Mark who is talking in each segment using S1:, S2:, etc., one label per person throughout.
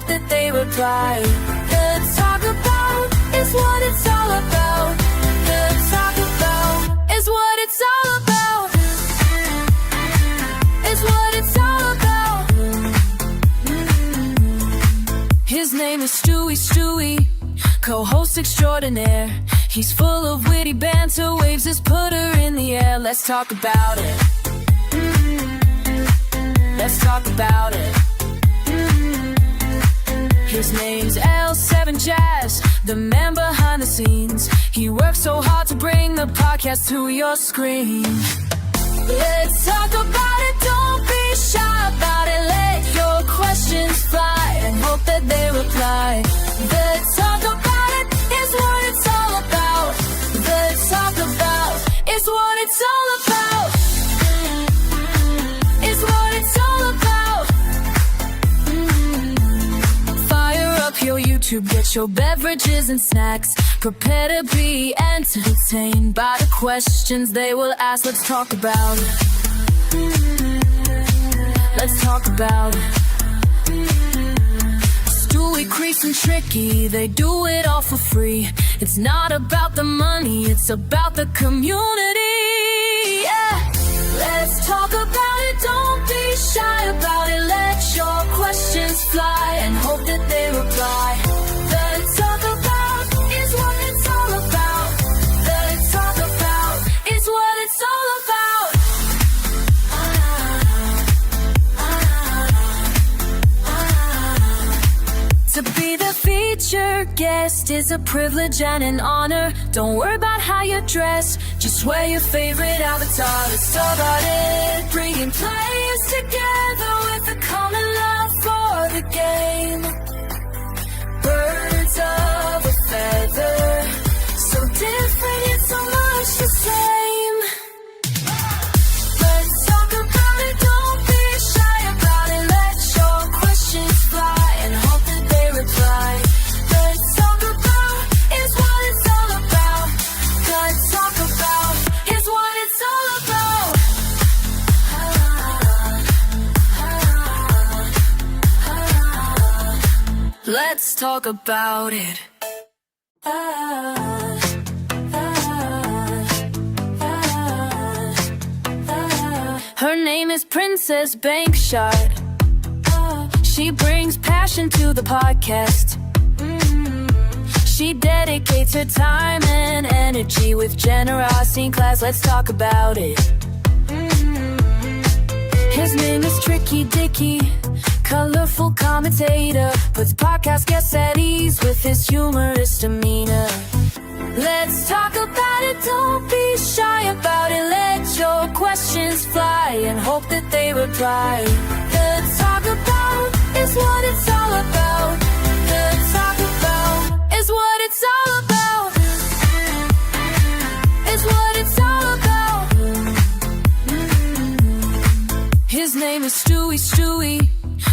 S1: hope that they reply. The Talkabout is what it's all about. The Talkabout is what it's all about. Is what it's all about. His name is Stewie, co-host extraordinaire. He's full of witty banter, waves his putter in the air. Let's talk about it. Let's talk about it. His name's L7 Jazz, the man behind the scenes. He works so hard to bring the podcast to your screen. Let's talk about it, don't be shy about it. Let your questions fly and hope that they reply. Let's talk about it is what it's all about. Let's talk about is what it's all about. Is what it's all about. Fire up your YouTube, get your beverages and snacks. Prepare to be entertained by the questions they will ask. Let's talk about it. Let's talk about it. Stewie, Crease, and Tricky, they do it all for free. It's not about the money, it's about the community. Yeah. Let's talk about it, don't be shy about it. Let your questions fly and hope that they reply. Let's talk about is what it's all about. Let's talk about is what it's all about. To be the featured guest is a privilege and an honor. Don't worry about how you dress, just wear your favorite avatar. Let's talk about it, bringing players together with a common love for the game. Birds of a feather, so different yet so much the same. Let's talk about it, don't be shy about it. Let your questions fly and hope that they reply. Let's talk about is what it's all about. Let's talk about is what it's all about. Let's talk about it. Her name is Princess Bankshot. She brings passion to the podcast. She dedicates her time and energy with generosity in class. Let's talk about it. His name is TrickyDicky, colorful commentator, puts podcast guests at ease with his humorous demeanor. Let's talk about it, don't be shy about it. Let your questions fly and hope that they reply. Let's talk about is what it's all about. Let's talk about is what it's all about. Is what it's all about. His name is Stewie,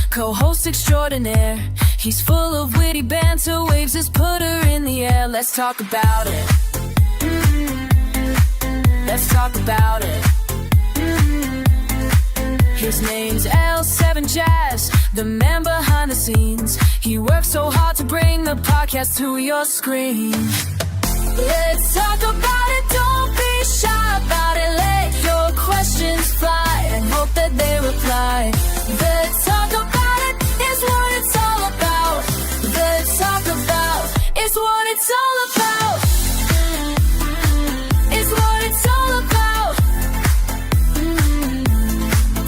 S1: co-host extraordinaire. He's full of witty banter, waves his putter in the air. Let's talk about it. Let's talk about it. His name's L7 Jazz, the man behind the scenes. He works so hard to bring the podcast to your screen. Let's talk about it, don't be shy about it. Let your questions fly and hope that they reply. Let's talk about it, is what it's all about. Let's talk about is what it's all about. Is what it's all about.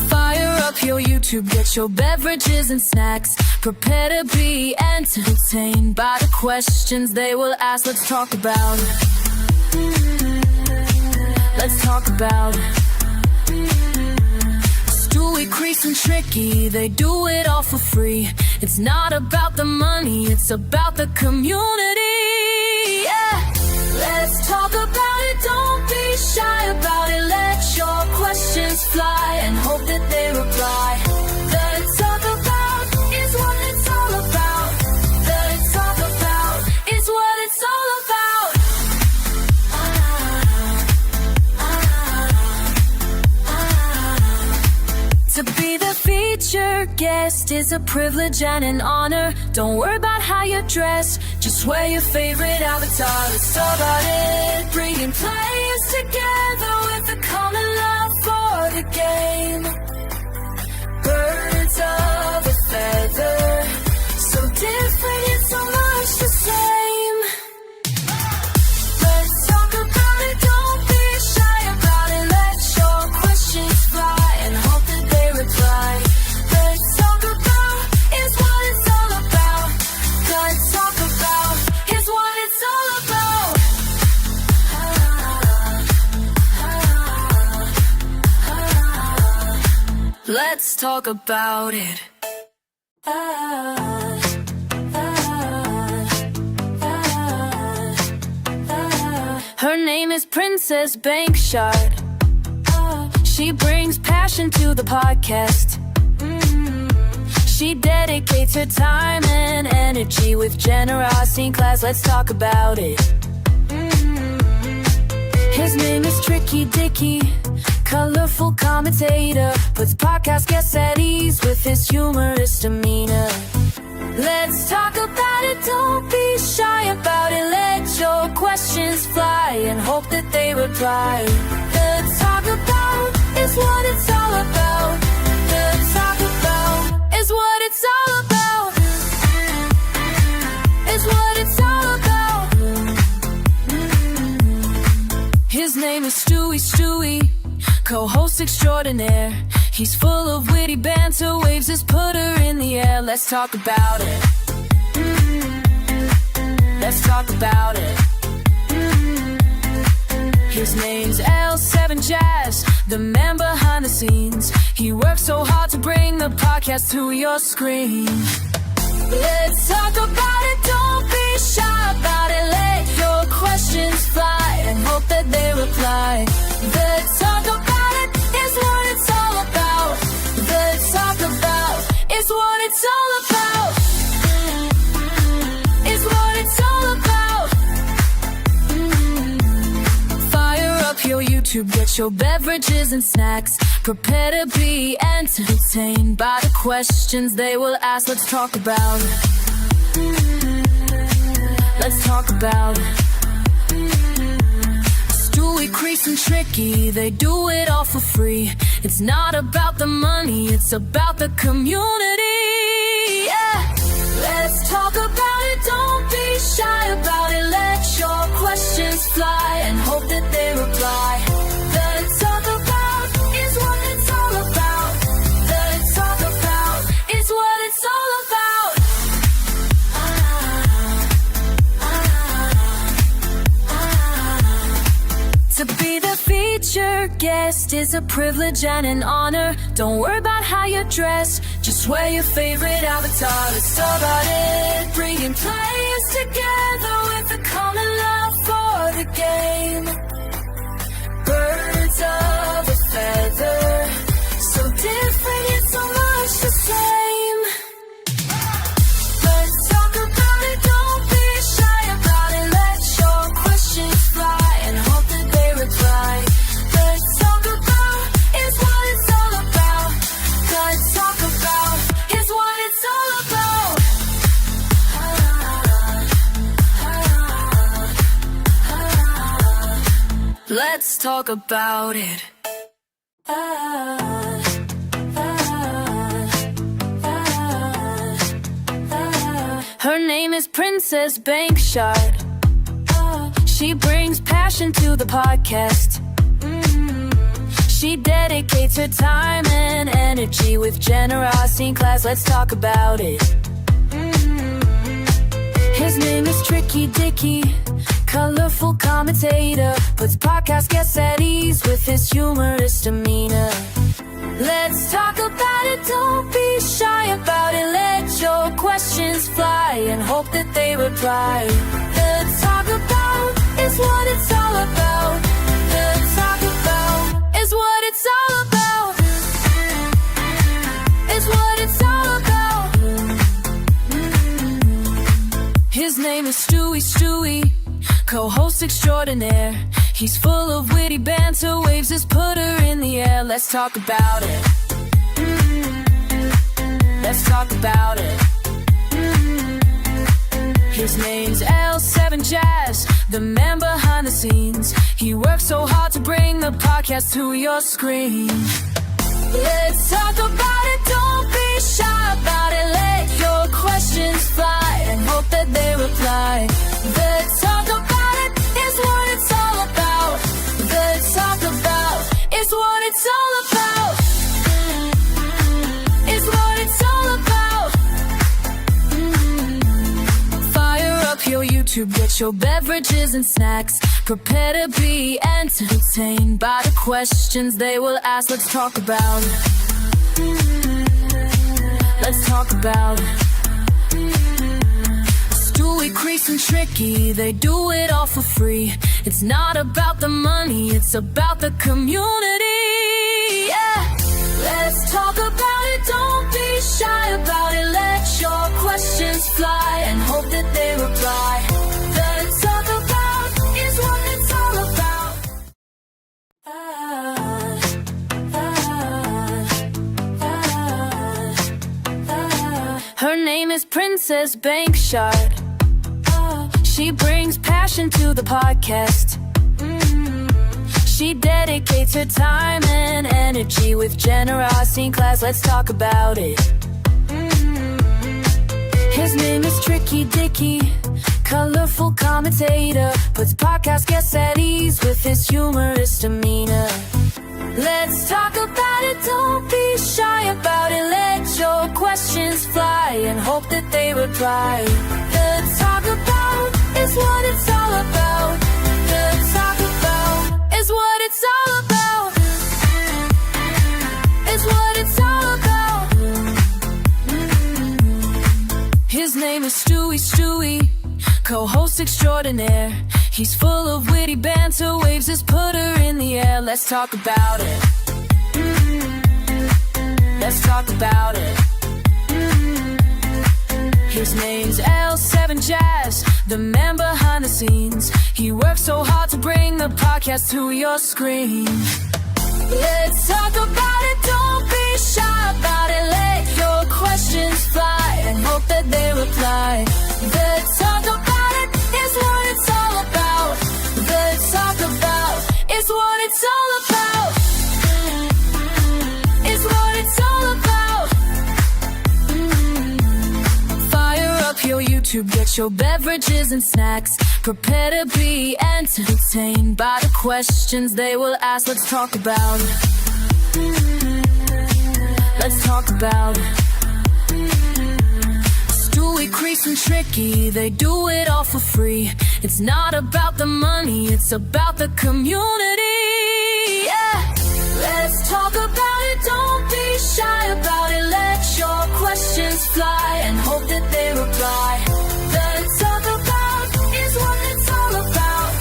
S1: Fire up your YouTube, get your beverages and snacks. Prepare to be entertained by the questions they will ask. Let's talk about it. Let's talk about it. Stewie, Crease, and Tricky, they do it all for free. It's not about the money, it's about the community. Yeah. Let's talk about it, don't be shy about it. Let your questions fly and hope that they reply. Let's talk about is what it's all about. Let's talk about is what it's all about. To be the featured featured guest is a privilege and an honor. Don't worry about how you dress, just wear your favorite avatar. Let's talk about it, bringing players together with a common love for the game. Birds of a feather, so different yet so much the same. Let's talk about it, don't be shy about it. Let your questions fly and hope that they reply. Let's talk about is what it's all about. Let's talk about is what it's all about. Let's talk about it. Her name is Princess Bankshard. She brings passion to the podcast. She dedicates her time and energy with generosity in class. Let's talk about it. His name is TrickyDicky, colorful commentator, puts podcast guests at ease with his humorous demeanor. Let's talk about it, don't be shy about it. Let your questions fly and hope that they reply. Let's talk about is what it's all about. Let's talk about is what it's all about. Is what it's all about. His name is Stewie, co-host extraordinaire. He's full of witty banter, waves his putter in the air. Let's talk about it. Let's talk about it. His name's L7 Jazz, the man behind the scenes. He works so hard to bring the podcast to your screen. Let's talk about it, don't be shy about it. Let your questions fly and hope that they reply. Let's talk about it, is what it's all about. Let's talk about, is what it's all about. Is what it's all about. Fire up your YouTube, get your beverages and snacks. Prepare to be entertained by the questions they will ask. Let's talk about it. Let's talk about it. Stewie, Crease, and Tricky, they do it all for free. It's not about the money, it's about the community. Yeah. Let's talk about it, don't be shy about it. Let your questions fly and hope that they reply. Let's talk about is what it's all about. Let's talk about is what it's all about. To be the featured guest is a privilege and an honor. Don't worry about how you dress, just wear your favorite avatar. Let's talk about it, bringing players together with a common love for the game. Birds of a feather, so different yet so much the same. Let's talk about it, don't be shy about it. Let your questions fly and hope that they reply. Let's talk about is what it's all about. Let's talk about is what it's all about. Let's talk about it. Her name is Princess Bankshard. She brings passion to the podcast. She dedicates her time and energy with generosity in class. Let's talk about it. His name is TrickyDicky, colorful commentator, puts podcast guests at ease with his humorous demeanor. Let's talk about it, don't be shy about it. Let your questions fly and hope that they reply. Let's talk about is what it's all about. Let's talk about is what it's all about. Is what it's all about. His name is Stewie, co-host extraordinaire. He's full of witty banter, waves his putter in the air. Let's talk about it. let's talk about it. His name's L7 Jazz, the man behind the scenes. He works so hard to bring the podcast to your screen. Let's talk about it, don't be shy about it. Let your questions fly and hope that they reply. Let's talk about it is what it's all about. Let's talk about is what it's all about. Is what it's all about. Fire up your YouTube, get your beverages and snacks. Prepare to be entertained by the questions they will ask. Let's talk about. Let's talk about. Stewie, Crease, and Tricky, they do it all for free. It's not about the money, it's about the community. Yeah. Let's talk about it, don't be shy about it. Let your questions fly and hope that they reply. Let's talk about is what it's all about. Her name is Princess Bankshard. She brings passion to the podcast. She dedicates her time and energy with generosity in class. Let's talk about it. His name is TrickyDicky, colorful commentator, puts podcast guests at ease with his humorous demeanor. Let's talk about it, don't be shy about it. Let your questions fly and hope that they reply. Let's talk about is what it's all about. Let's talk about is what it's all about. Is what it's all about. His name is Stewie, co-host extraordinaire. He's full of witty banter, waves his putter in the air. Let's talk about it. Let's talk about it. His name's L7 Jazz, the man behind the scenes. He works so hard to bring the podcast to your screen. Let's talk about it, don't be shy about it. Let your questions fly and hope that they reply. Let's talk about it, is what it's all about. Let's talk about is what it's all about. Is what it's all about. Fire up your YouTube, get your beverages and snacks. Prepare to be entertained by the questions they will ask. Let's talk about. Let's talk about. Stewie, Crease, and Tricky, they do it all for free. It's not about the money, it's about the community. Yeah. Let's talk about it, don't be shy about it. Let your questions fly and hope that they reply. Let's talk about is what it's all about.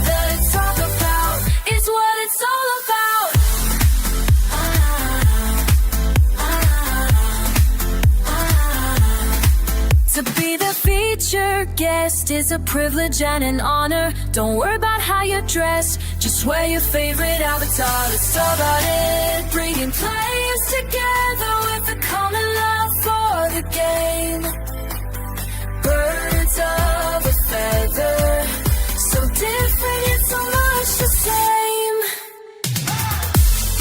S1: Let's talk about is what it's all about. To be the featured guest is a privilege and an honor. Don't worry about how you dress, just wear your favorite avatar. Let's talk about it, bringing players together with a common love for the game. Birds of a feather, so different yet so much the same.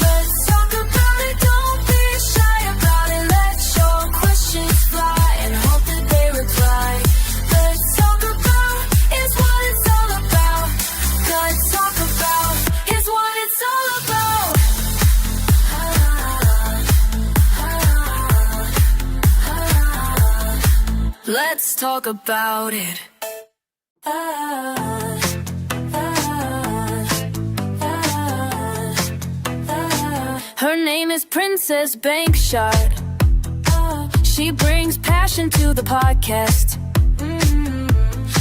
S1: Let's talk about it, don't be shy about it. Let your questions fly and hope that they reply. Let's talk about is what it's all about. Let's talk about is what it's all about. Let's talk about it. Her name is Princess Bankshard. She brings passion to the podcast.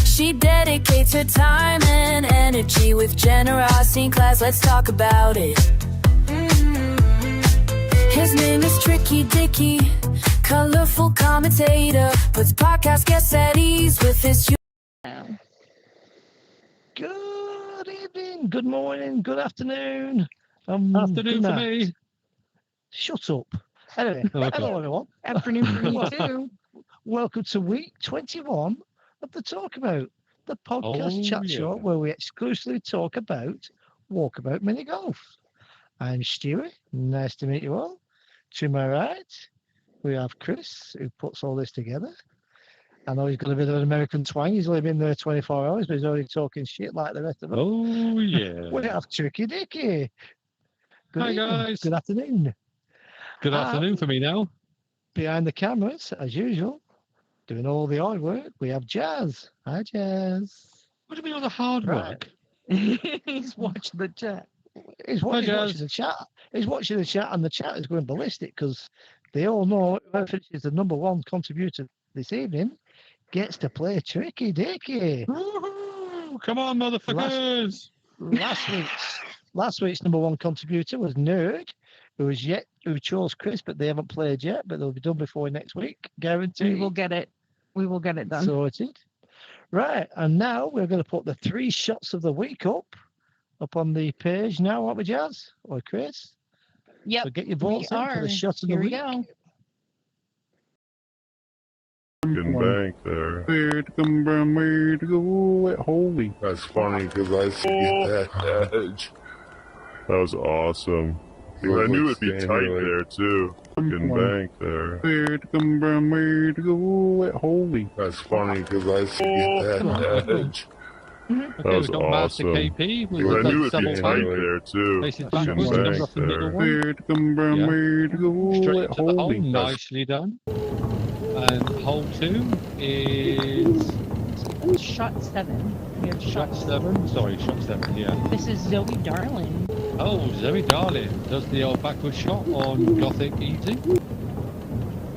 S1: She dedicates her time and energy with generosity in class. Let's talk about it. His name is TrickyDicky, colorful commentator, puts podcast guests at ease with his
S2: Good evening, good morning, good afternoon.
S3: Afternoon for me.
S2: Shut up. Anyway,
S3: Okay.
S2: hello everyone.
S4: Afternoon for me too.
S2: Welcome to week 21 of the Talkabout, the podcast chat show where we exclusively talk about Walkabout mini golf. I'm Stewie. Nice to meet you all. To my right, we have Chris, who puts all this together. I know he's got a bit of an American twang. He's only been there 24 hours, but he's already talking shit like the rest of us.
S3: Oh, yeah.
S2: We have TrickyDicky. Good
S3: Hi,
S2: evening.
S3: guys.
S2: Good afternoon.
S3: Good afternoon for me now.
S2: Behind the cameras, as usual, doing all the hard work, we have Jazz. Hi, Jazz.
S3: What do you mean all the hard work?
S4: He's watching the chat.
S2: He's watching the chat. He's watching the chat, and the chat is going ballistic because they all know whoever finishes the number one contributor this evening gets to play TrickyDicky.
S3: Woohoo! Come on, motherfuckers!
S2: Last week's number one contributor was Nerd, who chose Chris, but they haven't played yet, but they'll be done before next week, guaranteed.
S4: We will get it. We will get it done.
S2: Sorted. Right, and now we're going to put the 3 shots of the week up on the page now, aren't we, Jazz? Or Chris?
S4: Yep.
S2: So get your votes in for the shots of the
S4: Here we
S2: week.
S4: go.
S5: Bank there. Where to come from, where to go at holy. That's funny because I see that edge. That was awesome. I knew it'd be tight there too. Fucking bank there. Where to come from, where to go at holy. That's funny because I see that edge.
S3: Okay,
S5: That was
S3: we've got Master
S5: awesome.
S3: KP.
S5: I knew it'd be tight
S3: fight.
S5: there too.
S3: Faces
S5: Fucking
S3: backwards, comes
S5: bank
S3: off the middle
S5: there.
S3: one.
S5: Where to come from,
S3: Yeah.
S5: where to go
S3: Straight
S5: at
S3: into the hole.
S5: holy.
S3: Nicely done. And hole 2 is
S4: Shot 7. We have
S3: shot 7. Sorry, shot 7, yeah.
S4: This is Zoe Darling.
S3: Oh, Zoe Darling does the old backward shot on Gothic Easy.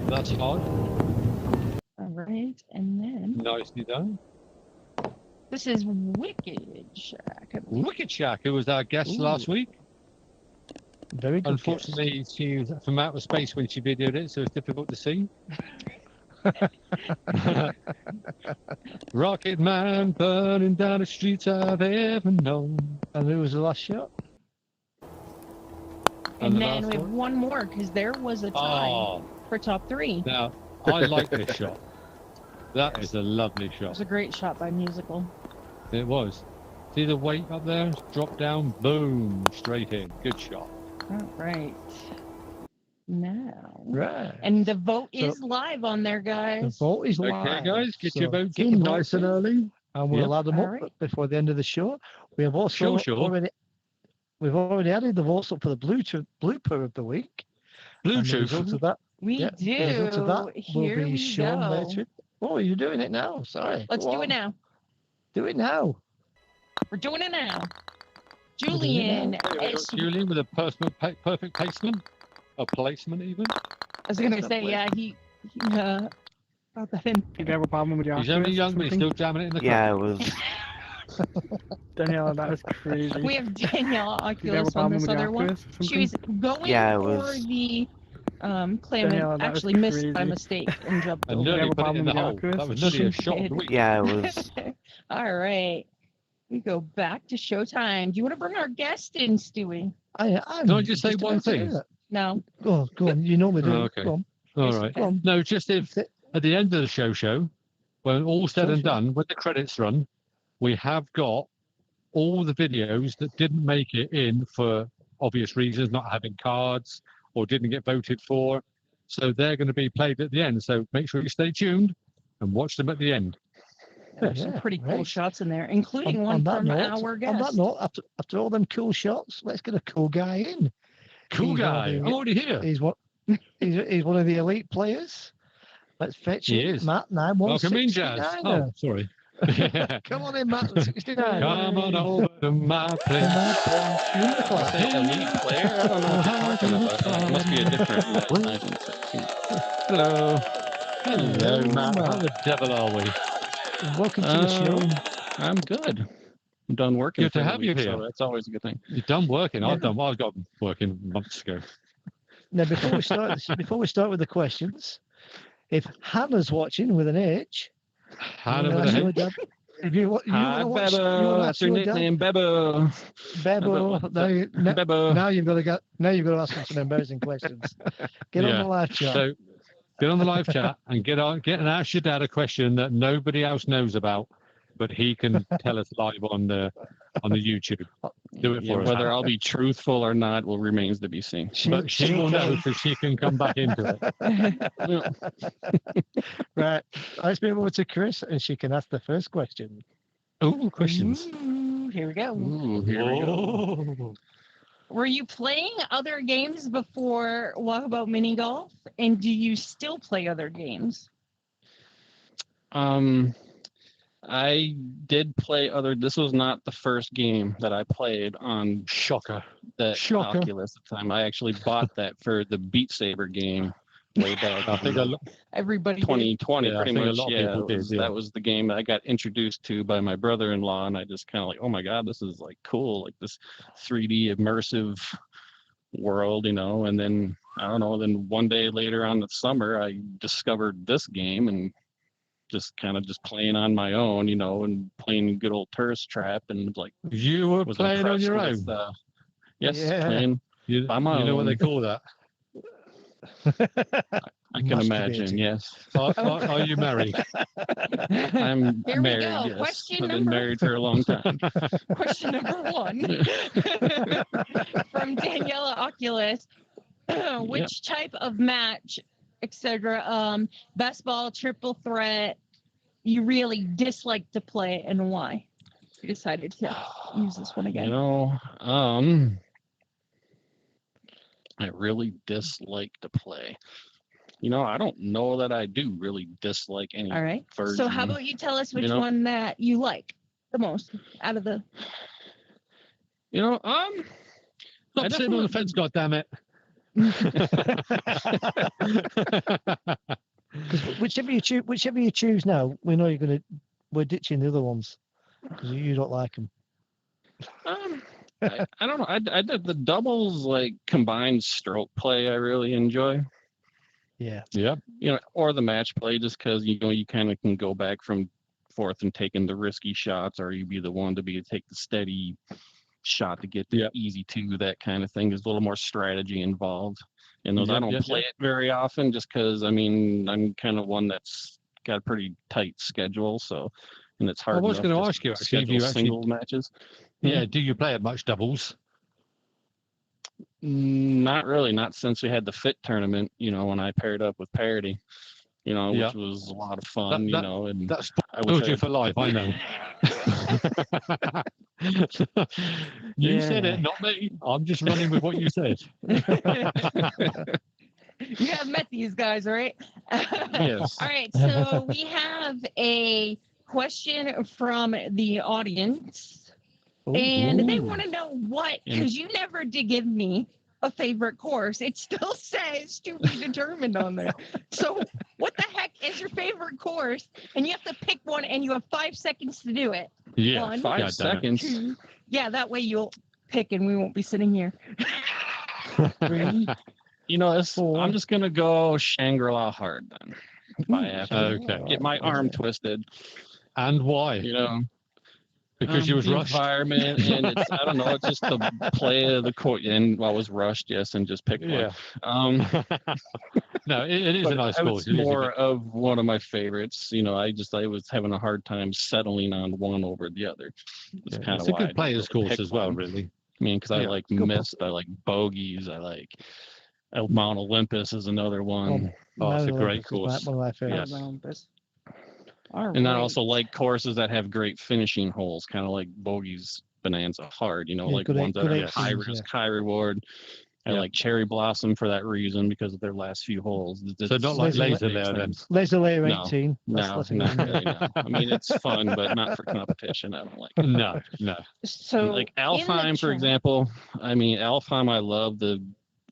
S3: That's hard.
S4: All right, and then
S3: Nicely done.
S4: this is Wicked Shack. I believe.
S3: Wicked Shack, who was our guest
S4: Ooh.
S3: last week.
S2: Very good.
S3: Unfortunately, she was from outer space when she videoed it, so it's difficult to see. Rocket Man burning down the streets I've ever known.
S2: And who was the last shot?
S4: And
S3: the
S4: then
S3: last
S4: we have one more because there was a tie
S3: Oh,
S4: for top 3.
S3: now I like this shot. That is a lovely
S4: It
S3: shot.
S4: was a great shot by Musical.
S3: It was. See the weight up there? Drop down, boom, straight in. Good shot.
S4: All right. Now.
S2: Right.
S4: And the vote
S2: So-
S4: is live on there,
S2: The
S4: guys.
S2: vote is live.
S3: Okay, guys, get your
S2: So
S3: votes
S2: get
S3: in
S2: your
S3: nice
S2: votes
S3: and
S2: in,
S3: early.
S2: and we'll
S3: Yep.
S2: add them up
S4: Alright.
S2: before the end of the show. We have also
S3: Sure.
S2: we've already added the votes up for the blooper of the week. And the result
S3: Bluetooth.
S2: of that,
S4: We
S2: yeah,
S4: do.
S2: the result of that will
S4: Here
S2: be
S4: we
S2: shown
S4: go.
S2: later. Oh, you're doing it now. Sorry.
S4: Let's
S2: Go
S4: do
S2: on.
S4: it now.
S2: Do it now.
S4: We're doing it now.
S2: doing it
S4: Julian,
S2: now.
S3: There we go.
S4: S-
S3: Julian with a perfect placement. A placement even.
S4: I was gonna say, yeah, he got that in.
S6: Did you have a problem with your
S3: He's only
S6: Oculus or
S3: young, but he's
S6: something?
S3: still jamming it in the
S7: Yeah,
S3: car.
S7: it was.
S6: Danielle, that was crazy.
S4: We have Danielle
S6: Did you have a
S4: Oculus on
S6: problem
S4: this
S6: with your
S4: other one.
S6: Oculus or
S4: She
S6: something?
S4: was going
S7: Yeah, it
S4: for
S7: was-
S4: the claimant,
S6: Danielle, that was
S4: actually missed by
S6: crazy.
S4: mistake and jumped
S3: And
S4: over.
S6: you
S3: nearly
S6: have a
S3: put it in
S6: problem
S3: the
S6: with your
S3: hole.
S6: Oculus?
S3: That was nearly a shot of the week.
S7: Yeah, it was.
S4: All right. We go back to showtime. Do you want to bring our guest in, Stewie?
S2: I'm
S3: Can I just say
S2: about
S3: one
S2: to do
S3: thing?
S2: that.
S4: No.
S2: Go on. You normally do.
S3: Oh, okay.
S2: Go on.
S3: All
S4: Yes,
S3: right.
S4: you can.
S3: No, just if at the end of the show, when all said and
S2: Show.
S3: done, when the credits run, we have got all the videos that didn't make it in for obvious reasons, not having cards or didn't get voted for. So they're going to be played at the end. So make sure you stay tuned and watch them at the end.
S4: There's some pretty cool
S2: right.
S4: shots in there, including
S2: On
S4: one
S2: that
S4: from
S2: note,
S4: our
S2: On
S4: guest.
S2: that note, after all them cool shots, let's get a cool guy in.
S3: Cool
S2: He's
S3: guy.
S2: already-
S3: I'm already here.
S2: He's one of the elite players. Let's fetch
S3: He
S2: him.
S3: is.
S2: MATT916.
S3: Welcome in, Jazz. Oh, sorry.
S2: Come on in, MATT916.
S3: Come on over to my place.
S2: You're in the class.
S8: Say elite player? I don't know what you're talking about. It must be a different 916.
S3: Hello. Hello, Matt.
S2: Well.
S3: How the devil are we?
S2: Welcome to the show.
S8: I'm good. I'm done working.
S3: Good to
S8: for the
S3: have you
S8: week,
S3: here.
S8: So that's always a good thing.
S3: You've done working.
S2: Yeah.
S3: I got working months ago.
S2: Now, before we start with the questions, if Hannah's watching with an H,
S3: Hannah
S2: you know,
S3: with a
S2: I
S3: head.
S2: showed that- If you want
S8: Hi,
S2: to watch,
S8: Bebo. That's your nickname, Bebo.
S2: Bebo.
S8: Bebo.
S2: Now you've got to go. Now you've got to ask him some embarrassing questions. Get on
S3: Yeah.
S2: the live chat.
S3: So get on the live chat and get and ask your dad a question that nobody else knows about, but he can tell us live on the YouTube. Do it for us.
S8: Whether I'll be truthful or not will remains to be seen.
S3: But she will know because she can come back into it.
S2: Right. Let's move over to Chris, and she can ask the first question.
S3: Oh, questions.
S4: Ooh, here we go.
S8: Ooh, here we go.
S3: Oh.
S4: Were you playing other games before Walkabout Mini Golf? And do you still play other games?
S8: I did play other. This was not the first game that I played on
S3: Shocker.
S8: the
S3: Shocker.
S8: Oculus at the time. I actually bought that for the Beat Saber game way back.
S3: I think
S4: Everybody did.
S8: 2020,
S3: Yeah, I
S8: pretty
S3: think a
S8: much.
S3: lot of
S8: Yeah,
S3: people did, yeah.
S8: that was the game that I got introduced to by my brother-in-law, and I just kind of like, oh my god, this is like cool, like this 3D immersive world, you know. And then I don't know. Then one day later on the summer, I discovered this game and just kind of just playing on my own, you know, and playing good old Tourist Trap, and like
S3: You were
S8: was
S3: playing on
S8: impressed
S3: your
S8: with,
S3: own.
S8: yes,
S2: Yeah.
S8: playing
S3: You
S8: by my
S3: know what they
S8: own.
S3: call that?
S8: I can imagine.
S2: Masturbating.
S8: Yes,
S3: Are you married?
S8: I'm
S4: Here we
S8: married.
S4: go.
S8: Yes,
S4: Question
S8: I've been
S4: number-
S8: married for a long time.
S4: Question number 1 from Daniela Oculus. Which type of match, etc., best ball, triple threat, you really dislike to play, and why? You decided to use this one
S8: You
S4: again.
S8: know, I really dislike to play. You know, I don't know that I do really dislike any
S4: All right.
S8: version.
S4: So how about you tell us which
S8: You know?
S4: one that you like the most out of the...
S8: You know,
S3: Stop sitting on the fence, goddammit.
S2: Whichever you choose now, we know we're ditching the other ones because you don't like them.
S8: I don't know. I did the doubles, like combined stroke play. I really enjoy.
S2: Yeah.
S3: Yeah.
S8: You know, or the match play, just because you know you kind of can go back from forth and taking the risky shots, or you be the one to take the steady shot to get the easy two. That kind of thing. There's a little more strategy involved. And those I don't play it very often, just because I mean I'm kind of one that's got a pretty tight schedule, so and it's hard.
S3: I was
S8: going to
S3: ask you actually if you
S8: single matches.
S3: Yeah. Do you play at much doubles?
S8: Not really. Not since we had the Fit tournament. You know, when I paired up with Parody. You know, which was a lot of fun. You know, and
S3: that's
S8: I would
S3: you for life. I know. You said it, not me. I'm just running with what you said.
S4: You have met these guys, right?
S8: Yes.
S4: All right. So we have a question from the audience, and they want to know what, because you never did give me a favorite course. It still says to be determined on there. So what the heck is your favorite course? And you have to pick one, and you have 5 seconds to do it.
S3: Yeah,
S4: 1,
S8: 5 seconds.
S4: 2, yeah, that way you'll pick, and we won't be sitting here. 3.
S8: You know, I'm just gonna go Shangri-La hard then. If I have to get my arm twisted.
S3: And why?
S8: You know,
S3: because you was
S8: the
S3: rushed.
S8: environment, and it's I don't know, it's just the play of the court. And I was rushed, yes, and just picked one.
S3: Yeah. No, it is a nice course.
S8: It's more of one of my favorites. You know, I was having a hard time settling on one over the other. It's kind of
S3: a good player's course
S8: pick
S3: as well,
S8: one.
S3: really.
S8: I mean, because I like mist, I like bogeys, I like Mount Olympus is another one.
S3: It's a great course.
S2: One of my favorites.
S8: And I also like courses that have great finishing holes, kind of like bogeys, Bonanza hard. You know, like ones that are high risk, high reward. I like Cherry Blossom for that reason because of their last few holes.
S3: So not like Laser Layer then.
S2: Laser Layer
S8: No,
S2: 18.
S8: No, not really. No. I mean, it's fun, but not for competition. I don't like it.
S3: No.
S4: So
S8: like Alfheim, for example. I mean, Alfheim, I love the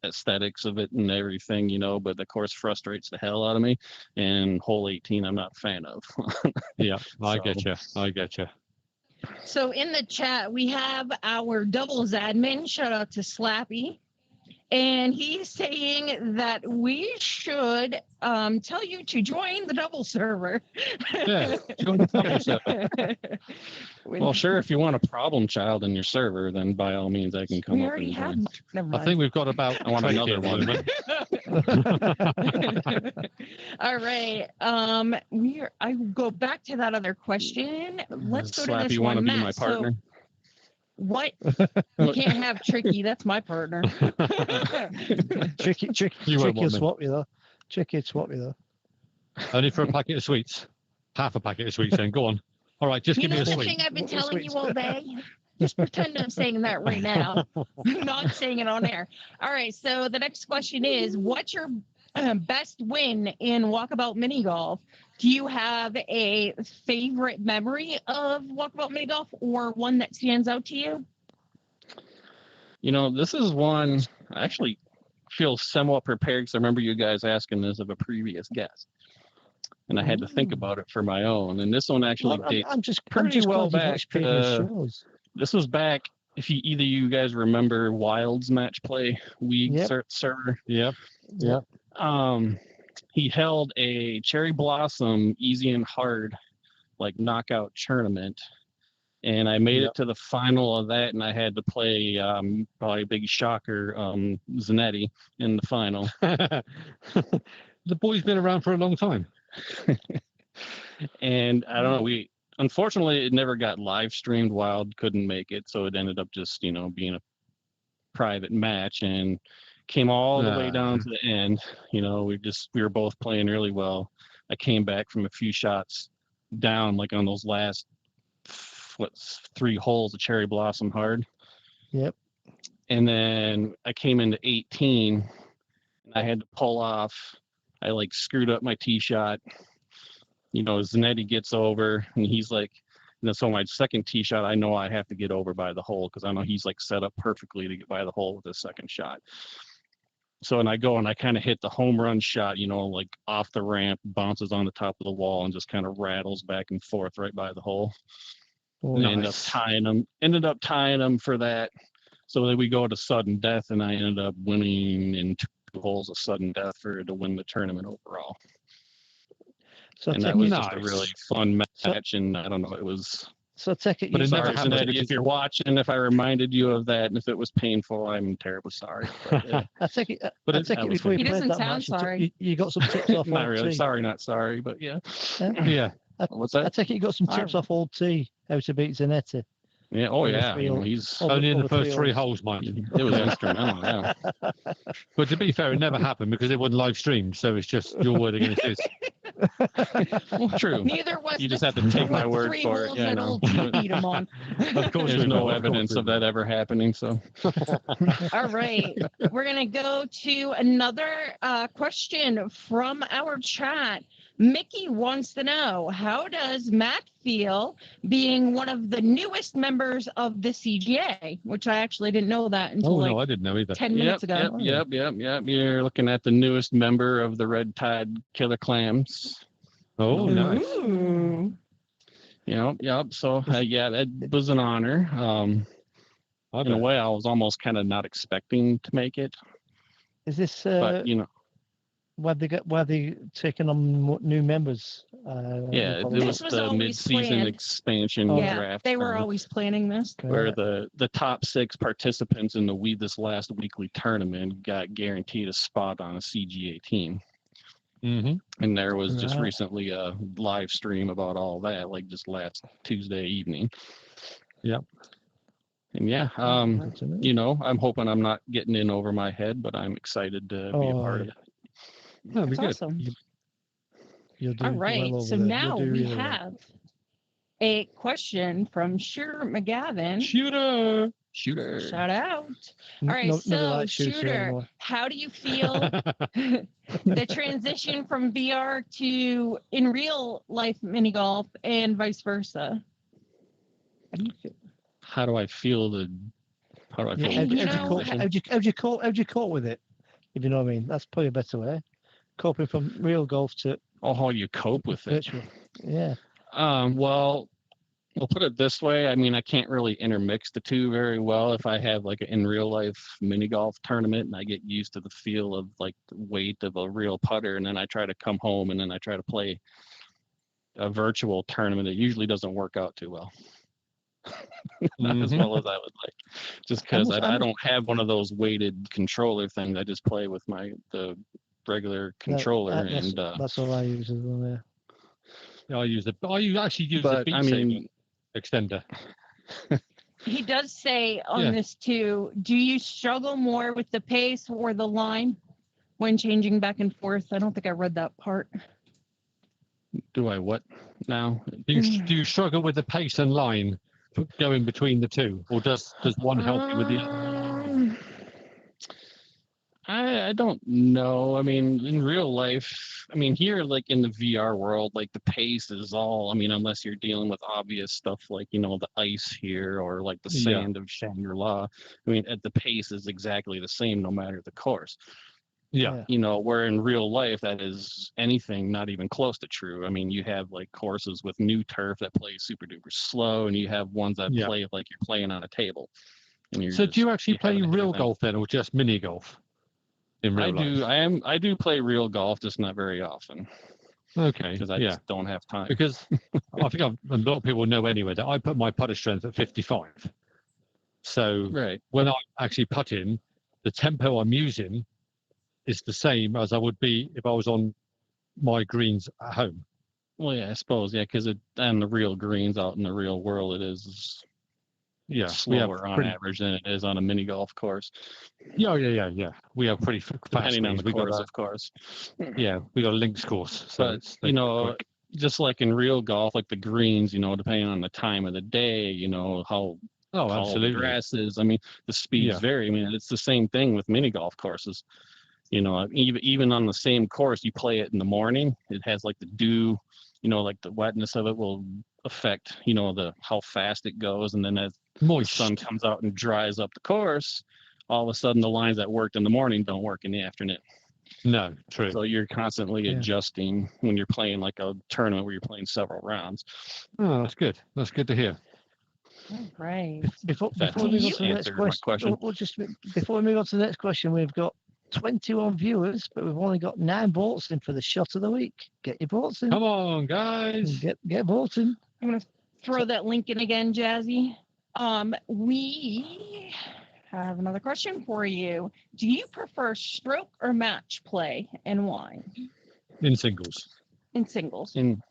S8: aesthetics of it and everything, you know, but the course frustrates the hell out of me. And hole 18, I'm not a fan of.
S3: Yeah, I get you.
S4: So in the chat, we have our doubles admin. Shout out to Slappy. And he's saying that we should tell you to join the double server.
S3: Yeah, join the double server.
S8: Well, sure. If you want a problem child in your server, then by all means, I can come
S4: We
S8: up
S4: already
S8: and
S4: have.
S8: join.
S4: Never
S3: I
S4: mind.
S3: think we've got about
S8: I want
S3: 20
S8: another
S3: at the
S8: one.
S3: moment.
S4: All right. I go back to that other question. Let's go to
S8: Slappy,
S4: this
S8: you
S4: one.
S8: want to be
S4: Matt,
S8: my partner?
S4: So what? You can't have Tricky. That's my partner.
S2: Tricky
S3: You won't
S2: will
S3: want me.
S2: swap you though. Tricky would swap you though.
S3: Only for a packet of sweets. Half a packet of sweets then. Go on. All right, just
S4: You
S3: give me
S4: know
S3: a
S4: the
S3: sweet.
S4: thing I've been
S2: What was
S4: telling you
S2: sweet?
S4: all day? Just pretend I'm saying that right now. Not saying it on air. All right. So the next question is, what's your best win in Walkabout Mini Golf? Do you have a favorite memory of Walkabout Mini Golf or one that stands out to you?
S8: You know, this is one I actually feel somewhat prepared because I remember you guys asking this of a previous guest. And I had to think about it for my own. And this one actually dates
S2: I'm just
S8: pretty well
S2: glad you've
S8: back.
S2: watched previous shows.
S8: This was back, if either you guys remember Wild's match play League
S2: Yep.
S8: server.
S3: Yep.
S8: He held a cherry blossom easy and hard like knockout tournament. And I made it to the final of that, and I had to play probably a big shocker, Zanetti in the final.
S3: The boy's been around for a long time.
S8: And I don't know, unfortunately it never got live streamed. Wild couldn't make it, so it ended up just, being a private match and came all the way down to the end. We were both playing really well. I came back from a few shots down, like on those last 3 holes of cherry blossom hard.
S2: Yep.
S8: And then I came into 18 and I had to pull off. I screwed up my tee shot. Zanetti gets over and he's like, so my second tee shot, I know I have to get over by the hole because I know he's set up perfectly to get by the hole with his second shot. So, and I go and I kind of hit the home run shot, off the ramp, bounces on the top of the wall and just kind of rattles back and forth right by the hole. And I ended up tying them for that. So then we go to sudden death, and I ended up winning in 2 holes of sudden death to win the tournament overall.
S2: So
S8: and that was just a really fun match, and I don't know, it was.
S2: So take it.
S8: But it never happened. If you're watching, if I reminded you of that, and if it was painful, I'm terribly sorry. But,
S2: I take it.
S8: But
S2: I take it before you
S4: He
S2: played
S4: doesn't
S2: that
S4: sound
S2: match.
S4: sorry.
S2: You got some tips off.
S8: not really.
S2: T.
S8: Sorry, not sorry, but yeah.
S3: Yeah.
S8: What's that?
S2: I take it you got some tips off Old T how to beat Zanetti.
S8: Yeah. Oh yeah. He's
S3: only in the first 3 holes, Mike.
S8: It was instrumental. Yeah.
S3: But to be fair, it never happened because it wasn't live streamed, so it's just your word against his.
S8: Well, true.
S4: Neither was
S8: You just have to take my word
S4: 3
S8: for it.
S4: holes
S8: Yeah,
S4: that
S8: no.
S4: Old T beat him on.
S3: Of course,
S8: There's no evidence of that ever happening. So.
S4: All right. We're going to go to another question from our chat. Mickey wants to know, how does Matt feel being one of the newest members of the CGA? Which I actually didn't know that until
S3: no, I didn't know either.
S4: 10 minutes ago.
S8: Yep. You're looking at the newest member of the Red Tide Killer Clams.
S3: Oh, nice.
S4: Ooh.
S8: Yep. So, that was an honor. In a way, I was almost kind of not expecting to make it.
S2: Is this?
S8: But,
S2: where they taking on new members?
S8: Yeah, it was
S4: was
S8: the
S4: always
S8: mid-season
S4: planned.
S8: expansion draft.
S4: They were always planning this.
S8: Where the top 6 participants in this last weekly tournament got guaranteed a spot on a CGA team.
S3: Mm-hmm.
S8: And there was just recently a live stream about all that, just last Tuesday evening.
S3: Yep.
S8: And I'm hoping I'm not getting in over my head, but I'm excited to be a part of it.
S3: That'd be
S4: That's
S3: good.
S4: awesome.
S2: You'll do
S4: All right.
S2: well
S4: So
S2: over there.
S4: now
S2: You'll do
S4: we
S2: really well.
S4: have a question from Shooter McGavin.
S8: Shooter.
S4: Shout out. All right.
S2: Nobody
S4: So,
S2: likes Shooter
S4: Shooter,
S2: anymore.
S4: how do you feel the transition from VR to in real life mini golf and vice versa? How do you feel?
S8: How do I feel
S2: How'd you cope with it? If you know what I mean, that's probably a better way. Coping from real golf to
S8: how you cope with it?
S2: virtual. Yeah.
S8: Well, We'll put it this way. I mean, I can't really intermix the two very well. If I have like an in real life mini golf tournament and I get used to the feel of like the weight of a real putter, and then I try to come home and then I try to play a virtual tournament, it usually doesn't work out too well. Not as well as I would like, just because I don't have one of those weighted controller things. I just play with the regular controller,
S2: That's all I use as well. Yeah.
S3: Yeah, I actually use the
S8: but
S3: Beat
S8: I
S3: Saber
S8: mean,
S3: extender.
S4: He does say on this too, do you struggle more with the pace or the line when changing back and forth? I don't think I read that part.
S8: do I what now?
S3: Do you struggle with the pace and line going between the two, or does one help you with the other?
S8: I don't know. I mean, in real life, I mean, here, like in the VR world, like the pace is all, I mean, unless you're dealing with obvious stuff like, you know, the ice here or like the sand of Shangri-La. I mean, the pace is exactly the same no matter the course.
S3: Yeah.
S8: You know, where in real life, that is anything not even close to true. I mean, you have like courses with new turf that play super duper slow, and you have ones that play like you're playing on a table. And
S3: So do you actually play real golf then, or just mini golf? In real life?
S8: I do play real golf, just not very often.
S3: Okay.
S8: Because I just don't have time.
S3: Because I think a lot of people know anyway that I put my putter strength at 55. So when I'm actually putting, the tempo I'm using is the same as I would be if I was on my greens at home.
S8: Well, yeah, I suppose, because on the real greens out in the real world, it is slower on average than it is on a mini golf course.
S3: Yeah. We have pretty fast
S8: depending on the
S3: we
S8: course, of course.
S3: Yeah, we got a links course. So
S8: but you know, just like in real golf, like the greens, you know, depending on the time of the day, you know, how tall the grass is. I mean, the speeds vary. I mean, it's the same thing with mini golf courses. You know, even on the same course, you play it in the morning. It has like the dew, you know, like the wetness of it will affect, you know, how fast it goes, and then as the sun comes out and dries up the course, all of a sudden the lines that worked in the morning don't work in the afternoon.
S3: No, true.
S8: So you're constantly adjusting when you're playing like a tournament where you're playing several rounds.
S3: Oh, that's good. That's good to hear.
S4: Right.
S2: Before we move on to the next question, before we move on to the next question, we've got 21 viewers, but we've only got 9 votes in for the shot of the week. Get your votes in.
S3: Come on, guys.
S2: Get voting.
S4: I'm gonna throw that link in again, Jazzy. We have another question for you. Do you prefer stroke or match play, and why?
S3: In singles.
S4: In singles.
S8: In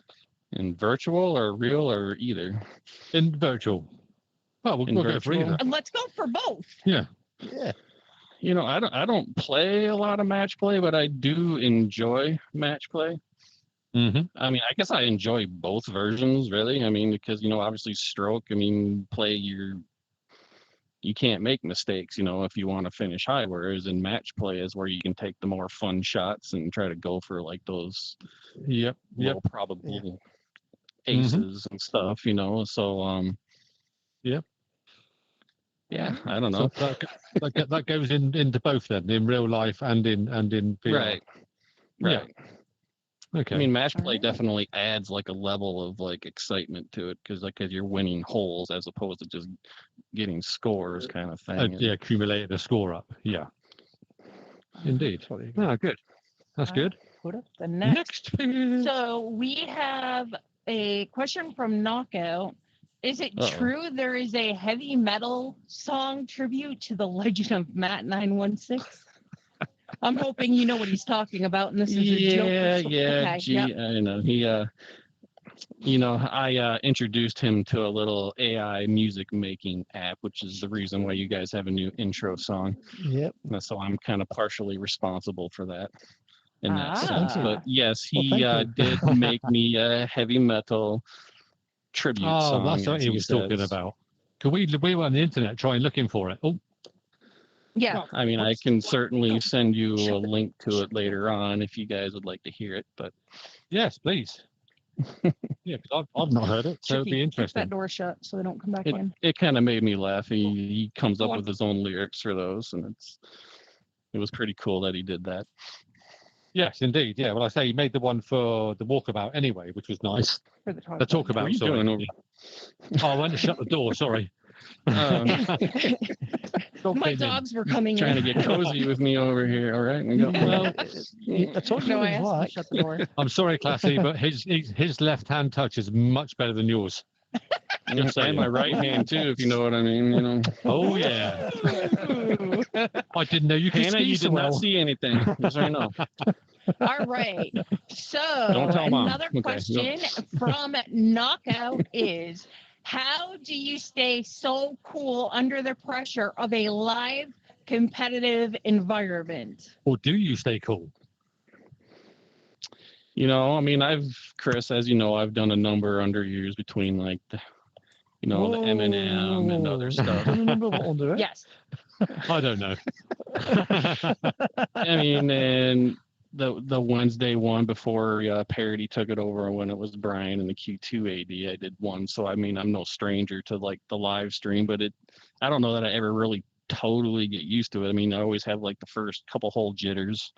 S8: virtual or real or either?
S3: In virtual. Well, we'll go for either.
S4: And let's go for both.
S3: Yeah.
S8: You know, I don't play a lot of match play, but I do enjoy match play.
S3: Mm-hmm.
S8: I mean, I guess I enjoy both versions, really. I mean, because, you know, obviously stroke, I mean, you can't make mistakes, you know, if you want to finish high, whereas in match play is where you can take the more fun shots and try to go for like those low probable aces and stuff, you know. So I don't know.
S3: So that goes into both then, in real life and in VR.
S8: Right.
S3: Okay.
S8: I mean, match play definitely adds like a level of like excitement to it because you're winning holes as opposed to just getting scores kind of thing.
S3: Accumulated a score up. Yeah. Indeed. Oh, good. That's good.
S4: Put up the next. So we have a question from Knockout. Is it true there is a heavy metal song tribute to the legend of MATT916? I'm hoping you know what he's talking about, and this is a joke.
S8: I know. He, I introduced him to a little AI music making app, which is the reason why you guys have a new intro song.
S2: Yep.
S8: So I'm kind of partially responsible for that in that sense.
S2: Thank you.
S8: But yes, he did make me a heavy metal tribute song.
S3: Oh, that's what he was talking about. Could we were on the internet trying looking for it? Oh.
S4: Yeah.
S8: I mean, I can certainly send you a link to it later on if you guys would like to hear it. But
S3: yes, please. Yeah, because I've not heard it, so it'd be interesting.
S4: Keep that door shut so they don't come back in.
S8: It kind of made me laugh. He comes up with his own lyrics for those, and it was pretty cool that he did that.
S3: Yes, indeed. Yeah. Well, I say he made the one for the Walkabout anyway, which was nice.
S4: For the
S3: The
S4: talk.
S8: What are
S3: Talkabout.
S8: you
S3: Sorry.
S8: doing over?
S3: Oh, I went to shut the door. Sorry. Dog
S4: My
S3: came in.
S4: dogs were coming
S8: Trying to
S4: in.
S8: get cozy with me over here. All right. We got
S3: Well,
S2: I told you
S4: No, I
S2: it
S4: asked
S2: was
S4: him to
S2: like.
S4: shut the door.
S3: I'm sorry, Classy, but his left hand touch is much better than yours. Just
S8: and my
S3: saying.
S8: right hand too, if you know what I mean. You know.
S3: Oh yeah. I didn't know you could
S8: Hannah,
S3: ski
S8: you
S3: so
S8: did not
S3: well.
S8: see anything. Yes, I know.
S4: All right. So
S8: Don't tell Mom.
S4: another
S8: Okay,
S4: question from Knockout is, how do you stay so cool under the pressure of a live competitive environment?
S3: Or do you stay cool?
S8: You know, I mean, Chris, as you know, I've done a number under years between like the, the Eminem and other stuff.
S2: Done a number of under it.
S4: Yes.
S3: I don't know.
S8: I mean, and the Wednesday one before Parody took it over when it was Brian and the Q2 AD, I did one. So I mean, I'm no stranger to like the live stream, but I don't know that I ever really totally get used to it. I mean, I always have like the first couple whole jitters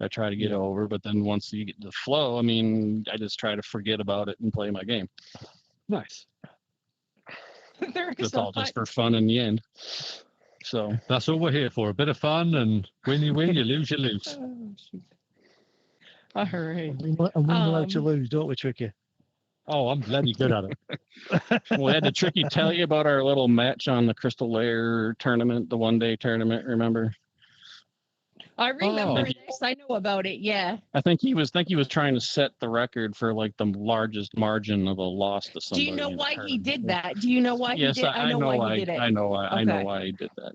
S8: I try to get over, but then once you get the flow, I mean, I just try to forget about it and play my game.
S3: Nice.
S8: It's all just for fun in the end. So
S3: that's all we're here for. A bit of fun, and win, you win, you lose, you lose.
S4: All right.
S2: And we like to lose, don't we, Tricky?
S3: Oh, I'm bloody good at it.
S8: We had the Tricky tell you about our little match on the Crystal Lair tournament, the one-day tournament, remember?
S4: I remember this. I know about it. Yeah.
S8: I think he was trying to set the record for like the largest margin of a loss to
S4: Do
S8: somebody.
S4: you know why he did that? Do you know why
S8: Yes,
S4: he did? I know why he did it.
S8: I know why he did that.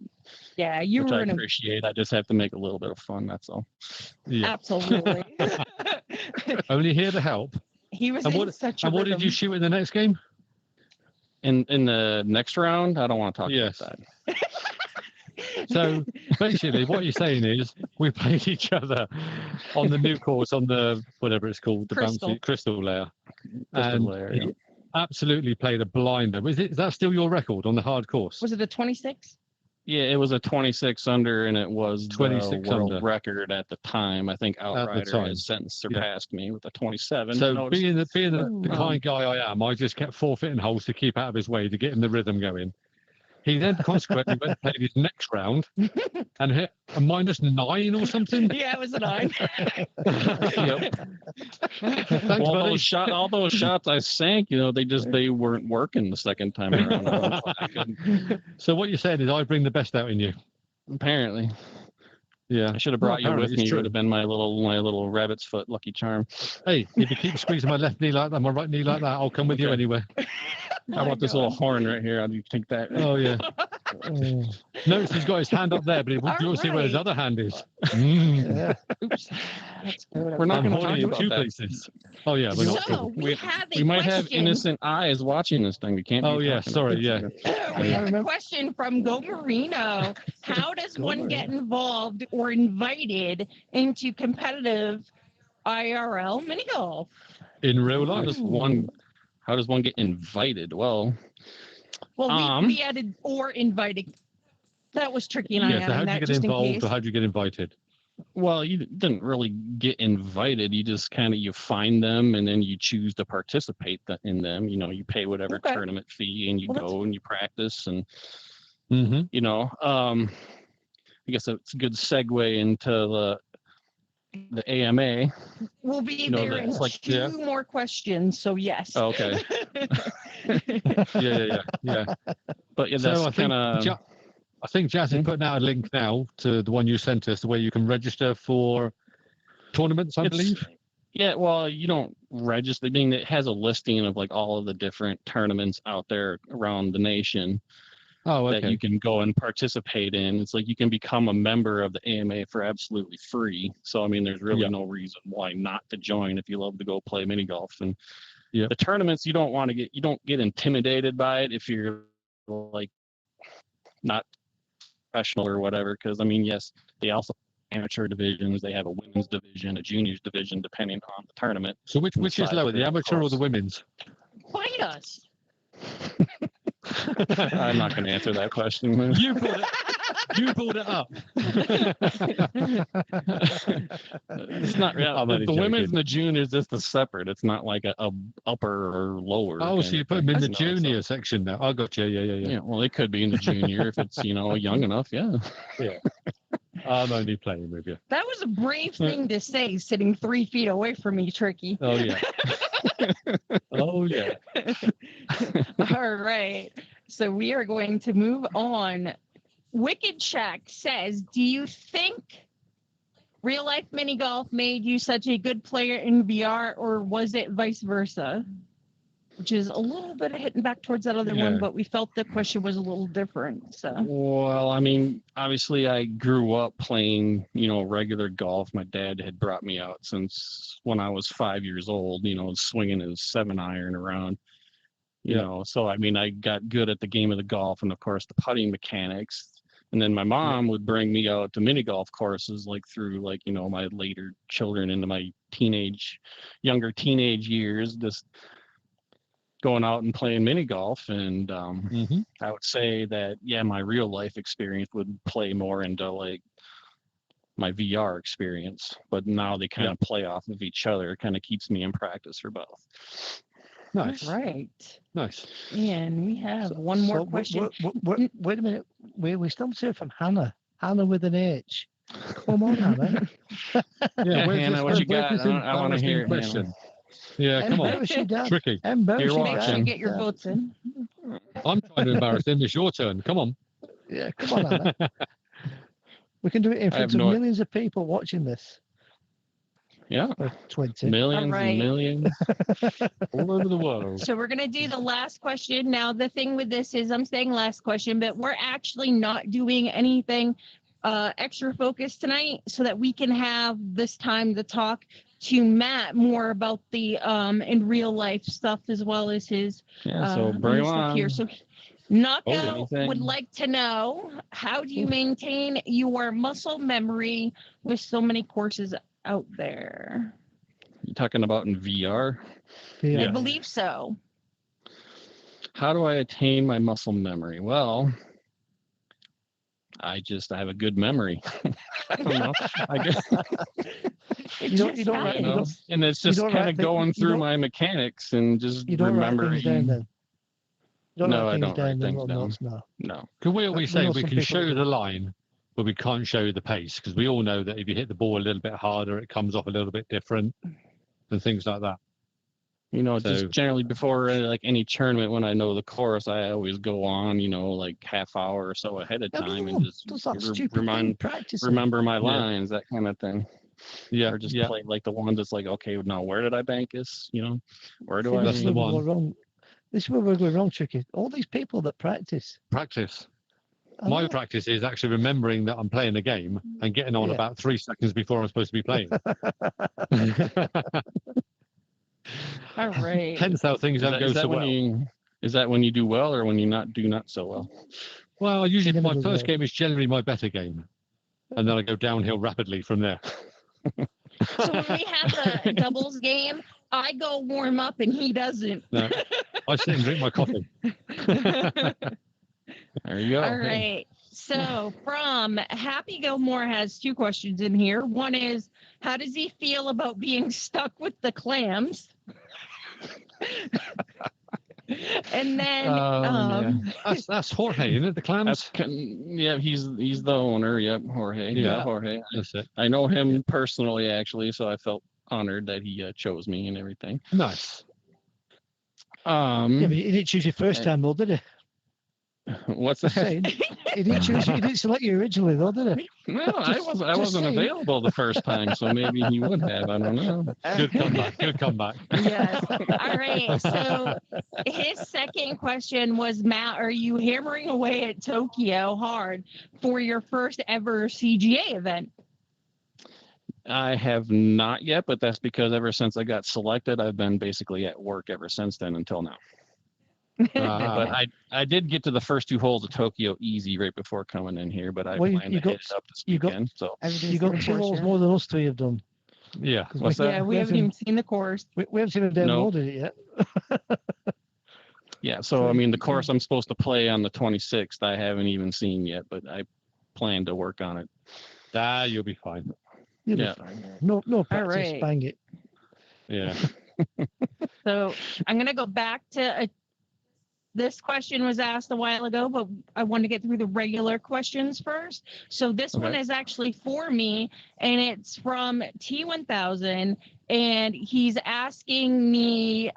S4: Yeah, you
S8: which
S4: were
S8: I
S4: in a
S8: appreciate. I just have to make a little bit of fun. That's all.
S3: Yeah.
S4: absolutely.
S3: Only here to help.
S4: He was
S3: And
S4: in
S3: what,
S4: such a
S3: and what did you
S4: rhythm.
S3: shoot in the next game?
S8: In the next round, I don't want to talk
S3: Yes.
S8: about that.
S3: So basically, what you're saying is we played each other on the new course on the whatever it's called, the
S4: Crystal.
S3: bouncy Crystal Layer,
S8: Crystal
S3: and
S8: Lair,
S3: he
S8: yeah.
S3: absolutely played a blinder. Is that still your record on the hard course?
S4: Was it a 26?
S8: Yeah, it was a 26 under, and it was
S3: 26
S8: the world
S3: under.
S8: record at the time. I think Outrider
S3: time.
S8: has since surpassed me with a 27.
S3: So
S8: Notice-
S3: being the kind guy I am, I just kept forfeiting holes to keep out of his way to get him the rhythm going. He then consequently went and played his next round and hit a -9 or something.
S4: Yeah, it was a 9.
S8: Yep.
S3: Thanks,
S8: Well,
S3: buddy.
S8: all those shots I sank, they weren't working the second time around. I couldn't-
S3: So what you're saying is I bring the best out in you.
S8: Apparently,
S3: Yeah.
S8: I should have
S3: Well,
S8: brought you
S3: apparently
S8: with
S3: it's
S8: me. You
S3: true.
S8: would have been my little rabbit's foot lucky charm.
S3: Hey, if you keep squeezing my left knee like that, my right knee like that, I'll come with you
S8: Okay.
S3: anywhere.
S8: How about this little horn right here? How do you take that?
S3: Oh yeah. Notice he's got his hand up there, but you don't see where his
S4: Alright.
S3: other hand is. Mm.
S2: Yeah.
S4: Oops. That's good.
S8: We're not
S3: I'm
S8: going to
S3: holding
S8: talk
S3: in
S8: about
S3: two
S8: that.
S3: places. Oh yeah, we're not.
S4: So we have a
S8: We might have
S4: question.
S8: innocent eyes watching this thing. We can't.
S3: Oh
S8: be
S3: yeah,
S8: talking
S3: sorry,
S8: about
S3: yeah.
S8: this.
S4: We have a question from Go Marino. How does one get involved or invited into competitive IRL mini golf?
S3: In real
S8: How
S3: life.
S8: does one get invited? Well,
S4: Well, we can be added or invited. That was tricky, and I
S3: Yeah, so how
S4: added
S3: do you
S4: that
S3: get
S4: just in
S3: involved
S4: case.
S3: or how do you get invited?
S8: Well, you didn't really get invited. You just kind of you find them and then you choose to participate in them. You pay whatever
S4: Okay.
S8: tournament fee and you
S4: Well, that's-
S8: go and you practice and
S3: Mm-hmm.
S8: I guess it's a good segue into the AMA.
S4: We'll be
S8: You know,
S4: there in
S8: that's like-
S4: two
S3: yeah.
S4: more questions. So yes.
S8: Oh, okay.
S3: Yeah.
S8: But yeah,
S3: So
S8: that's
S3: I think
S8: kind of
S3: I think Jazz is putting out a link now to the one you sent us, where you can register for tournaments, I believe.
S8: Yeah, well, you don't register. I mean, it has a listing of like all of the different tournaments out there around the nation
S3: Oh,
S8: that
S3: okay.
S8: you can go and participate in. It's like you can become a member of the AMA for absolutely free. So I mean, there's really
S3: Yeah.
S8: no reason why not to join if you love to go play mini golf. And
S3: Yeah.
S8: the tournaments, you don't get intimidated by it if you're like not professional or whatever. Because I mean, yes, they also have amateur divisions. They have a women's division, a juniors division, depending on the tournament.
S3: So which is
S8: size
S3: lower,
S8: of
S3: the
S8: it, of
S3: amateur or the
S8: course.
S3: women's?
S4: Fight us.
S8: I'm not going to answer that question. Man.
S3: You brought it. You brought it up.
S8: It's not. Yeah,
S3: I'm only
S8: the women's
S3: joking.
S8: and the juniors is the separate. It's not like a upper or lower.
S3: Oh, so
S8: kind
S3: you
S8: of
S3: put them in the
S8: thing, you know, so-
S3: junior section now. I got you. Yeah.
S8: Yeah, well, it could be in the junior if it's young enough. Yeah.
S3: I'm only playing with you.
S4: That was a brave thing to say, sitting 3 feet away from me, Tricky.
S3: Oh yeah. Oh yeah.
S4: All right. So we are going to move on. Wicked Shack says, do you think real life mini golf made you such a good player in VR, or was it vice versa? Which is a little bit of hitting back towards that other one,
S3: Yeah.
S4: but we felt the question was a little different. So
S8: Well, I mean, obviously, I grew up playing, regular golf. My dad had brought me out since when I was 5 years old, swinging his 7-iron around. You
S3: Yeah.
S8: know, so I mean, I got good at the game of the golf and, of course, the putting mechanics. And then my mom would bring me out to mini golf courses, through my later children into my younger teenage years, just going out and playing mini golf. And I would say that, my real life experience would play more into my VR experience, but now they kind of play off of each other. It kind of keeps me in practice for both.
S3: Nice.
S4: right.
S3: Nice.
S4: And we have one more question.
S2: Wait a minute. We still see it from Hannah. Hannah with an H. Come on, Hannah.
S3: Yeah, where's
S8: Hannah,
S3: this-
S8: what you
S3: where's
S8: got?
S3: this
S8: I want to
S3: embarrassing
S8: hear it,
S3: question? Yeah, come on.
S2: Embarrass your dad.
S3: Tricky.
S2: Embarrass
S8: You're
S2: your
S4: Make sure
S2: dad.
S4: you get your votes in.
S3: I'm trying to embarrass him. It's your turn. Come on.
S2: Yeah, come on, Hannah. We can do it in
S8: I have
S2: front of
S8: no-
S2: millions of people watching this.
S8: Yeah,
S2: Or 20.
S8: millions
S4: right.
S8: and millions all over the world.
S4: So we're going to do the last question. Now, the thing with this is I'm saying last question, but we're actually not doing anything extra focused tonight so that we can have this time to talk to Matt more about the in real life stuff as well as his
S8: So bring
S4: his
S8: him
S4: stuff
S8: on.
S4: here. So Knockout
S8: anything.
S4: would like to know, how do you maintain your muscle memory with so many courses out there?
S8: You talking about in VR?
S4: I
S3: Yeah.
S4: believe so.
S8: How do I attain my muscle memory? Well, I have a good memory. I don't know. I guess,
S2: You don't write-
S8: you know, and it's just
S2: don't
S8: kind
S2: write
S8: of
S2: thi-
S8: going
S2: you
S8: through
S2: don't-
S8: my mechanics and just
S2: You don't write
S8: remembering.
S2: things down then. You don't
S8: No,
S2: write
S8: I
S2: things
S8: don't write
S2: down in
S8: things
S2: little
S8: down.
S2: notes now.
S8: No.
S3: Can we always
S2: We
S3: say
S2: know
S3: we
S2: some
S3: can
S2: people
S3: show
S2: do.
S3: the line, but we can't show the pace? Because we all know that if you hit the ball a little bit harder, it comes off a little bit different and things like that. So-
S8: Just generally before any tournament, when I know the course, I always go on, half hour or so ahead of
S2: Yeah,
S8: time
S2: no,
S8: and just
S2: does that stupid thing,
S8: remember my
S3: Yeah.
S8: lines, that kind of thing.
S3: Yeah,
S8: Or just
S3: yeah.
S8: play the one that's okay, now where did I bank this? Where do
S2: See,
S8: I?
S3: That's the one.
S2: This is where we're going wrong, Tricky. All these people that practice.
S3: Practice.
S2: I
S3: My
S2: know.
S3: practice is actually remembering that I'm playing a game and getting on
S2: Yeah.
S3: about 3 seconds before I'm supposed to be playing.
S4: All right.
S3: Hence how things don't go so well.
S8: Is that when you do well or when you do not so well?
S3: Well, usually
S2: never
S3: my
S2: does
S3: first
S2: well.
S3: game is generally my better game. And then I go downhill rapidly from there.
S4: So when we have the doubles game, I go warm up and he doesn't.
S3: No, I sit and drink my coffee.
S8: There you go.
S4: All right. So from Happy Gilmore has 2 questions in here. One is, how does he feel about being stuck with the clams? And then
S3: That's Jorge, isn't it? The clams?
S8: He's the owner. Yep, Jorge.
S3: Yeah.
S8: Jorge.
S3: That's it.
S8: I know him personally, actually, so I felt honored that he chose me and everything.
S3: Nice.
S2: Yeah, but he didn't choose you first time, though, did he?
S8: What's
S2: Just
S8: that?
S2: saying. He didn't choose you. He didn't select you originally, though, did he?
S8: No, I wasn't
S2: saying.
S8: available the first time, so maybe he would have. I don't know.
S3: Good comeback. Good comeback.
S4: yes. All right. So his second question was, Matt, are you hammering away at Tokyo hard for your first ever CGA event?
S8: I have not yet, but that's because ever since I got selected, I've been basically at work ever since then until now. But I did get to the first 2 holes of Tokyo easy right before coming in here, but I
S2: Well,
S8: plan to hit it up this weekend. So
S2: You got 2 holes more than us 3 have done.
S3: Yeah.
S2: 'Cause
S8: What's that?
S4: Yeah, we haven't even seen the course.
S2: we haven't even
S8: No.
S2: downloaded it yet.
S8: Yeah, so I mean, the course I'm supposed to play on the 26th, I haven't even seen yet, but I plan to work on it.
S3: You'll be fine.
S2: You'll
S8: Yeah.
S2: be fine. No practice,
S4: right.
S2: bang it.
S3: Yeah.
S4: So I'm going to go back to this question was asked a while ago, but I want to get through the regular questions first. So this one
S8: Okay.
S4: is actually for me, and it's from T1000, and he's asking me,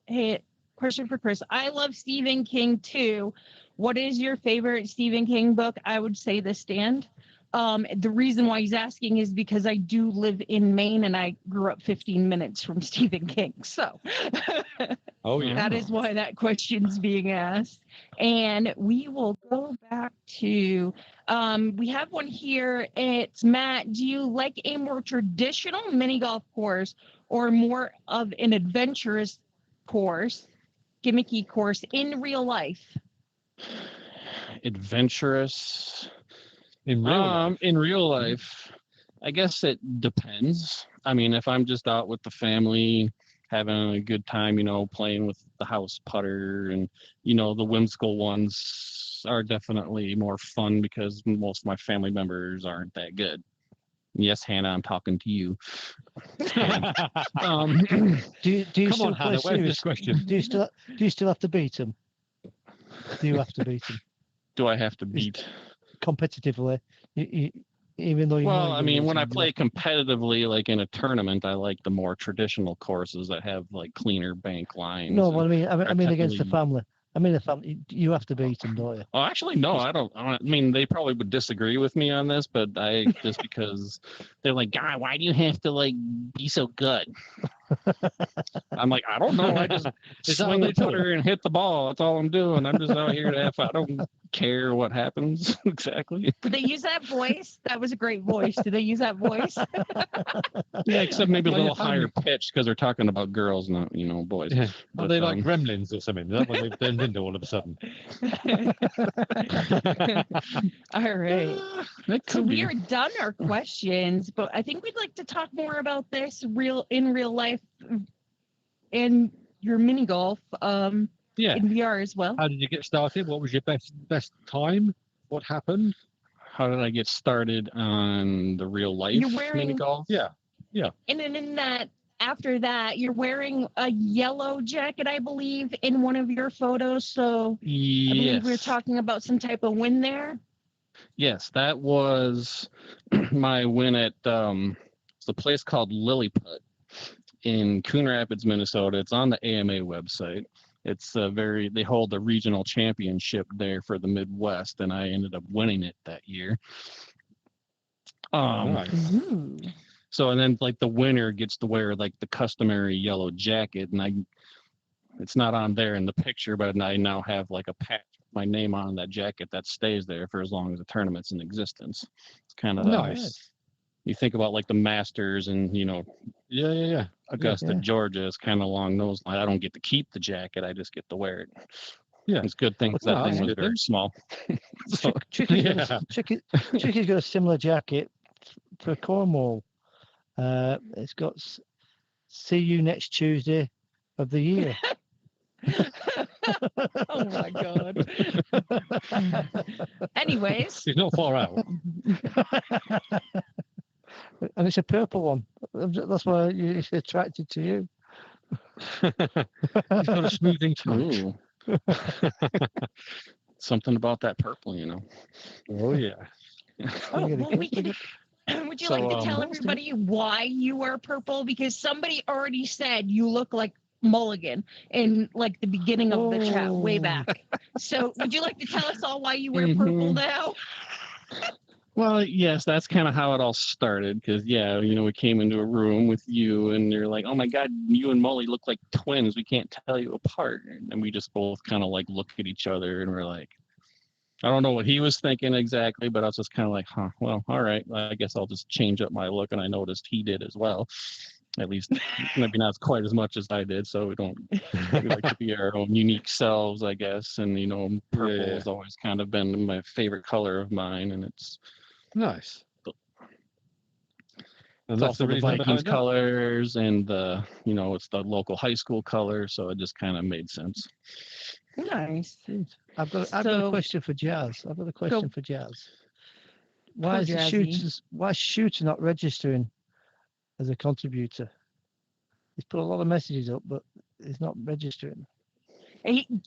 S4: hey, question for Chris. I love Stephen King too. What is your favorite Stephen King book? I would say The Stand. The reason why he's asking is because I do live in Maine and I grew up 15 minutes from Stephen King. So
S3: Oh yeah.
S4: that is why that question's being asked. And we will go back to, we have one here. It's Matt. Do you like a more traditional mini golf course or more of an adventurous course, gimmicky course in real life?
S8: Adventurous.
S3: In real life.
S8: In real life, I guess it depends. I mean, if I'm just out with the family, having a good time, playing with the house putter and, the whimsical ones are definitely more fun because most of my family members aren't that good. Yes, Hannah, I'm talking to you.
S2: Do you
S3: Come
S2: still
S3: on,
S2: play
S3: Hannah, where's
S2: serious?
S3: this question?
S2: Do you still have to beat them? Do you have to beat them
S8: Do I have to beat?
S2: competitively? Even though you know
S8: Well,
S2: you're
S8: I mean, when I
S2: losing, you
S8: play
S2: have to-
S8: competitively, like in a tournament, I like the more traditional courses that have like cleaner bank lines.
S2: No,
S8: and
S2: but I mean against the
S8: technically-
S2: family. I mean the family. You have to beat them, don't you?
S8: Oh, actually, no, I don't. I mean, they probably would disagree with me on this, but I just because they're like, God, why do you have to like be so good? I'm like, I don't know. I just
S3: Is that
S8: swing
S3: what
S8: the
S3: they do?
S8: putter and hit the ball. That's all I'm doing. I'm just out here to have fun. I don't care what happens exactly.
S4: Did they use that voice? That was a great voice. Did they use that voice?
S8: Yeah, except maybe a
S3: Well,
S8: little
S3: your family-
S8: higher pitch because they're talking about girls, not boys.
S3: Yeah. Are
S8: But,
S3: they like gremlins or something? Is that what they've turned into all of a sudden?
S4: All right.
S8: That
S4: So
S8: could
S4: we
S8: be.
S4: are done our questions, but I think we'd like to talk more about this in real life and your mini golf
S3: Yeah.
S4: in VR as well.
S3: How did you get started? What was your best time? What happened?
S8: How did I get started on the real life
S4: You're
S8: mini
S4: wearing,
S8: golf?
S3: Yeah.
S4: and then in that, after that, you're wearing a yellow jacket, I believe, in one of your photos. So I believe we were
S8: Yes.
S4: talking about some type of win there.
S8: Yes, that was my win at it's a place called Lilliput in Coon Rapids, Minnesota. It's on the AMA website. It's they hold the regional championship there for the Midwest, and I ended up winning it that year.
S3: Nice.
S4: Ooh.
S8: So and then like the winner gets to wear like the customary yellow jacket, and it's not on there in the picture, but I now have like a patch with my name on that jacket that stays there for as long as the tournament's in existence. It's kind of
S3: Nice.
S8: you think about like the Masters and
S3: Yeah.
S8: Augusta,
S2: Yeah.
S8: Georgia is kind of along those lines. I don't get to keep the jacket; I just get to wear it.
S3: Yeah.
S8: It's a good thing 'cause
S3: Well,
S8: that
S3: that's
S8: thing was
S3: good
S8: very
S3: then.
S8: small. So,
S2: Tricky's got a similar jacket for Cornwall. It's got "See you next Tuesday of the year."
S4: Oh my God. Anyways,
S3: He's not far out.
S2: And it's a purple one. That's why it's attracted to you.
S3: He's got a smoothing touch.
S8: ooh. Something about that purple,
S3: Oh yeah.
S4: oh,
S2: Look at
S4: well,
S2: it.
S4: we can. Would you
S8: So,
S4: like to tell everybody why you are purple? Because somebody already said you look like Mulligan in like the beginning of the chat way
S2: Oh.
S4: back. So would you like to tell us all why you wear purple
S8: Mhm.
S4: now?
S8: Well, yes, that's kind of how it all started. Because we came into a room with you, and you're like, "Oh my God, you and Molly look like twins. We can't tell you apart." And we just both kind of like look at each other, and we're like, I don't know what he was thinking exactly, but I was just kind of like, huh, well, all right, I guess I'll just change up my look. And I noticed he did as well. At least maybe not quite as much as I did. So we like to be our own unique selves, I guess. And, purple
S3: Yeah.
S8: has always kind of been my favorite color of mine. And it's,
S3: Nice. And
S8: It's
S3: that's
S8: also
S3: the
S8: the
S3: reason
S8: Vikings
S3: behind that.
S8: colors and the, it's the local high school color. So it just kind of made sense.
S4: Nice.
S2: I've got a
S4: So-
S2: question for Jazz. I've got a question for Jazz. Why
S4: Go,
S2: is the
S4: Jazzy.
S2: why is Shooter not registering as a contributor? He's put a lot of messages up, but he's not registering.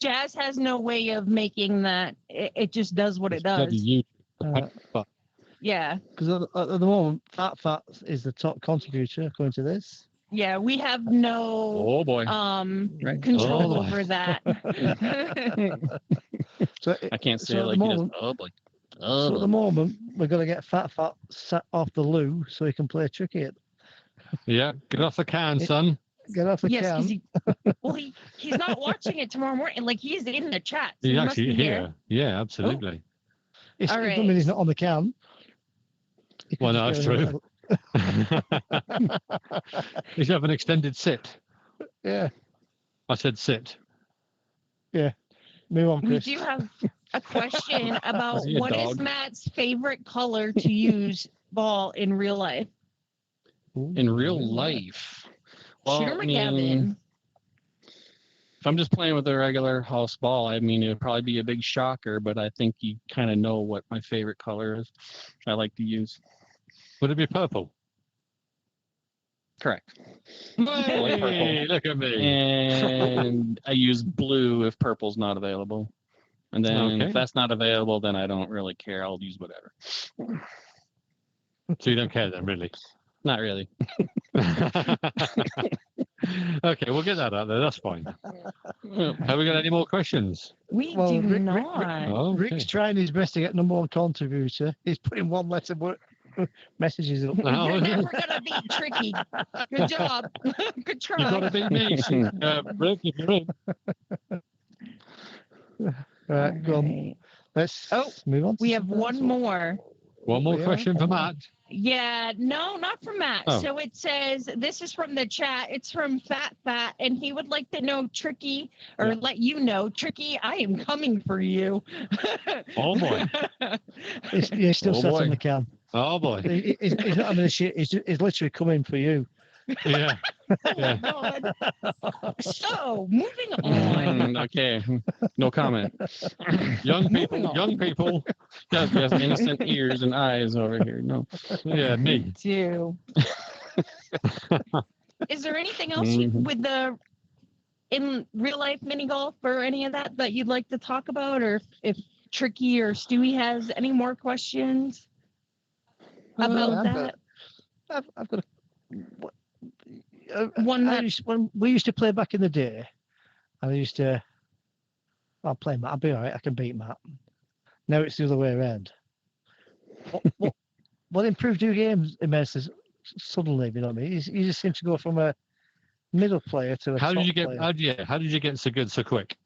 S4: Jazz has no way of making that. It just does what it
S3: It's bloody
S4: does.
S3: YouTube. But
S4: Yeah.
S2: Because at the moment, Fat is the top contributor according to this.
S4: Yeah. We have no
S8: oh boy.
S4: control
S3: Oh, boy.
S4: over that.
S2: So
S8: I can't say
S2: so
S8: it
S2: at
S8: like
S2: the
S8: you just,
S2: moment,
S8: oh boy.
S2: so
S8: Oh,
S2: at the moment, we're gonna get Fat sat off the loo so he can play Tricky.
S3: yeah, get off the can,
S2: It-
S3: son.
S2: Get off the
S4: Yes,
S2: can.
S4: because he's not watching it tomorrow morning. Like he's in the chat. So
S3: He's
S4: he must
S3: actually
S4: be
S3: here. Yeah, absolutely.
S2: It's,
S4: All
S2: I
S4: right.
S2: mean, he's not on the can. He could
S3: Well, no,
S2: just
S3: that's
S2: go
S3: true. He's have an extended sit.
S2: Yeah,
S3: I said sit.
S2: move on,
S4: We
S2: Chris.
S4: do have a question about
S8: Was he a
S4: what is
S8: dog?
S4: Matt's favorite color to use ball in real life.
S8: in real life. Well,
S4: Shooter
S8: I mean,
S4: McGavin.
S8: if I'm just playing with a regular house ball, I mean, it would probably be a big shocker, but I think you kind of know what my favorite color is. I like to use.
S3: Would it be purple?
S8: Correct.
S3: Hey, look at me.
S8: And I use blue if purple's not available. And then
S3: Okay.
S8: if that's not available, then I don't really care. I'll use whatever.
S3: So you don't care then, really?
S8: Not really.
S3: Okay, we'll get that out there. That's fine. Have we got any more questions?
S4: We
S2: Well,
S4: do
S2: Rick-
S4: not.
S3: Oh,
S2: Rick's trying his best to get number one contributor. He's putting one letter messages up.
S3: No,
S4: You're
S3: you
S4: never gonna beat Tricky. Good job. Good try.
S3: got to beat me. Rick, if you're in.
S2: Right, go on.
S4: Alright.
S2: Let's
S4: Oh,
S2: move on. to
S4: We have
S2: something
S4: one
S2: else.
S4: more.
S3: One more
S2: Yeah.
S3: question for Matt.
S4: Yeah, no, not from Matt.
S3: Oh.
S4: So it says this is from the chat. It's from Fat, and he would like to know, Tricky, or
S3: Yeah.
S4: let you know, Tricky, I am coming for you.
S3: Oh, boy.
S2: He's still
S8: Oh,
S2: sat
S8: boy.
S2: on the can.
S3: Oh, boy.
S2: He's not having a shit. He's literally coming for you.
S3: Yeah.
S4: Oh my God. So moving on.
S8: Okay. No comment.
S3: Young
S4: Moving
S3: people,
S4: on.
S3: young people.
S8: Just innocent ears and eyes over here. No.
S3: Yeah, me.
S4: Do. Is there anything else
S8: Mhm.
S4: with the in real life mini golf or any of that you'd like to talk about, or if Tricky or Stewie has any more questions about
S2: I've
S4: that?
S2: I've got
S4: One that
S2: when we used to play back in the day, I used to. I'll play Matt. I'll be all right. I can beat Matt. Now it's the other way around. What improved your games immensely suddenly? You know what I mean? You just seem to go from a middle player to a
S3: How
S2: top
S3: did you get?
S2: player.
S3: How did you get so good so quick?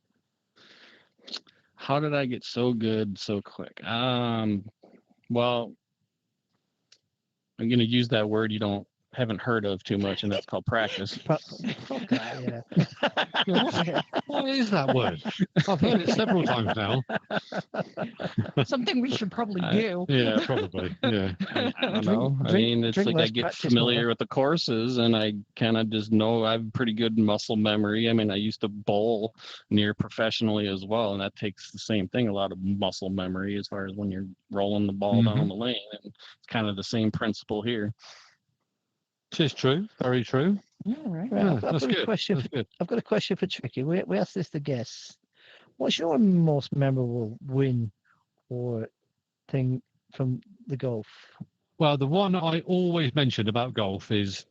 S8: How did I get so good so quick? Well, I'm gonna use that word you haven't heard of too much, and that's called practice.
S2: Fuck that, yeah.
S3: What is that word? I've heard it several times now.
S4: something we should probably
S8: I-
S4: do.
S3: Yeah, probably. Yeah.
S8: I don't
S2: Drink-
S8: know. I
S2: drink-
S8: mean, it's
S2: drink
S8: like I
S2: less,
S8: get
S2: practice
S8: familiar
S2: more.
S8: with the courses, and I kind of just know I have pretty good muscle memory. I mean, I used to bowl near professionally as well, and that takes the same thing, a lot of muscle memory as far as when you're rolling the ball down the lane. And it's kind of the same principle here.
S3: This is true. Very true.
S4: All right.
S2: Right,
S3: Yeah,
S2: I've
S3: that's
S2: got a
S3: good.
S2: question.
S3: That's good.
S2: I've got a question for Tricky. We asked this to guests. What's your most memorable win or thing from the golf?
S3: Well, the one I always mention about golf is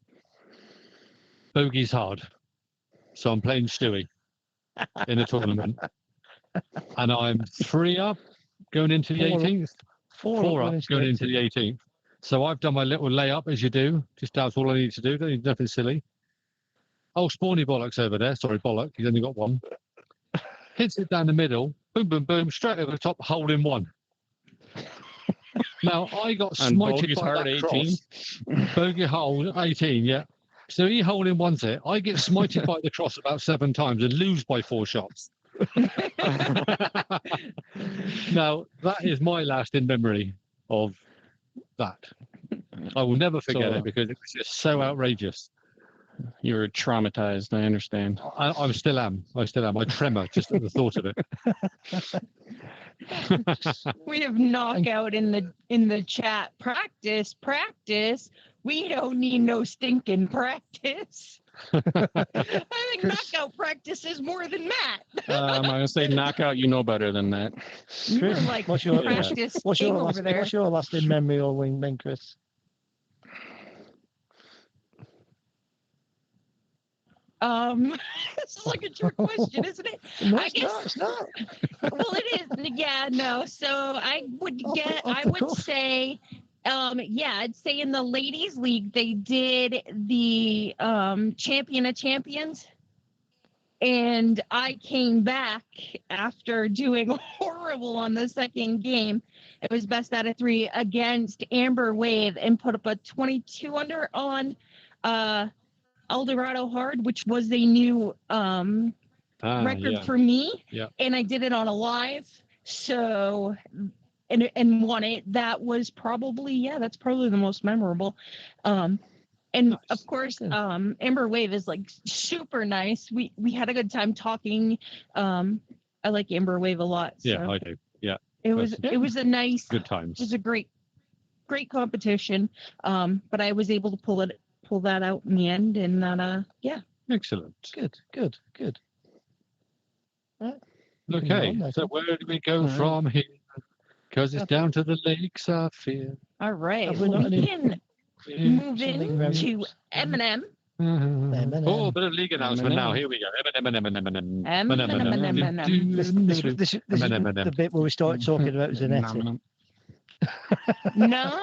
S3: bogey's hard. So I'm playing Stewie in a tournament, and I'm 3 up going into the
S2: Four up.
S3: 18th. 4 up going into the 18th. So I've done my little layup as you do. Just that's all I need to do. Don't need nothing silly. Oh, Spawny Bollocks over there. Sorry, Bollock. He's only got one. Hits it down the middle. Boom, boom, boom. Straight over the top. Hole in one. Now I got
S8: And
S3: smited
S8: bogey's
S3: by
S8: hard
S3: that
S8: 18.
S3: cross. Bogey hole 18. Yeah. So he hole in one's it. I get smited by the cross about 7 times and lose by 4 shots. Now that is my lasting memory of that. I will never forget
S2: So,
S3: it because it was just so outrageous.
S8: You were traumatized. I understand.
S3: I still am. I tremor just at the thought of it.
S4: We have knockout in the chat. Practice. We don't need no stinking practice. I think knockout practices more than Matt.
S8: I'm gonna say knockout. You know better than that.
S4: You were
S2: Chris,
S4: like
S2: what's your
S4: practice
S2: what's
S4: king
S2: your
S4: over
S2: last
S4: there.
S2: what's your lasting memory or wingman, Chris?
S4: This is like a trick question, isn't it?
S2: No,
S4: I
S2: it's
S4: guess-
S2: not. It's not.
S4: Well, it is. Yeah, no. So I would I would say, I'd say in the ladies' league they did the champion of champions, and I came back after doing horrible on the second game. It was best out of 3 against Amber Wave and put up a 22 under on Eldorado Hard, which was a new record for me.
S3: Yeah.
S4: And I did it on a live. So and won it. That was probably that's probably the most memorable. And
S3: Nice.
S4: of course,
S2: Good.
S4: Amber Wave is like super nice. We had a good time talking. I like Amber Wave a lot. So
S3: Yeah, I do. Yeah,
S4: it was a nice
S3: good
S4: it
S3: times.
S4: was a great competition. But I was able to pull that out in the end, and that
S3: Excellent.
S2: Good.
S3: Okay,
S2: on,
S3: so where do we go from here? Because it's down to the lakes, I fear.
S4: all right.
S2: Have we
S4: Well,
S2: not
S4: we
S2: any-
S4: can move into Eminem.
S3: Oh, a bit of league announcement now.
S8: Eminem.
S3: Here we go. Eminem.
S2: This is the bit where we start talking about Zanetti.
S4: No,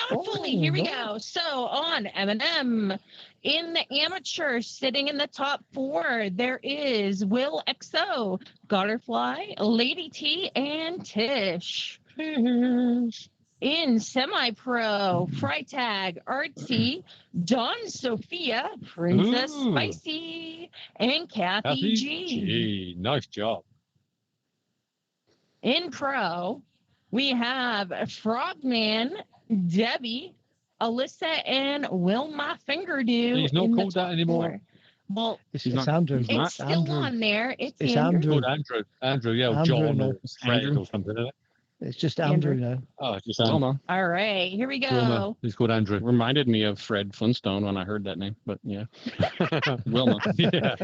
S4: not fully. Here we
S2: no.
S4: go. So on Eminem, in the amateur, sitting in the top 4, there is Will XO, Gutterfly, Lady T, and Tish. In semi-pro, Freitag, Artsy, Dawn Sophia, Princess
S3: Ooh.
S4: Spicy, and Kathy G.
S3: Gee, nice job.
S4: In pro, we have Frogman, Debbie, Alyssa, and Wilma Fingerdew.
S3: He's not
S4: in the
S3: called that
S4: top
S3: anymore.
S4: 4. Well,
S2: It's
S8: not-
S2: Andrew.
S8: he's
S4: it's
S8: not
S4: still
S2: Andrew.
S4: on there. It's
S2: It's
S4: Andrew.
S2: Andrew.
S3: Called Andrew, yeah, or
S2: Andrew,
S3: John
S2: no.
S3: or Fred
S8: Andrew.
S3: or something, isn't it?
S2: It's just
S4: Andrew.
S2: Andrew now.
S3: Oh, it's just Andrew.
S8: Wilma
S4: All right, here we
S3: Wilma.
S4: go.
S3: He's called Andrew.
S8: reminded me of Fred Flintstone when I heard that name, but yeah, Wilma,
S3: Yeah,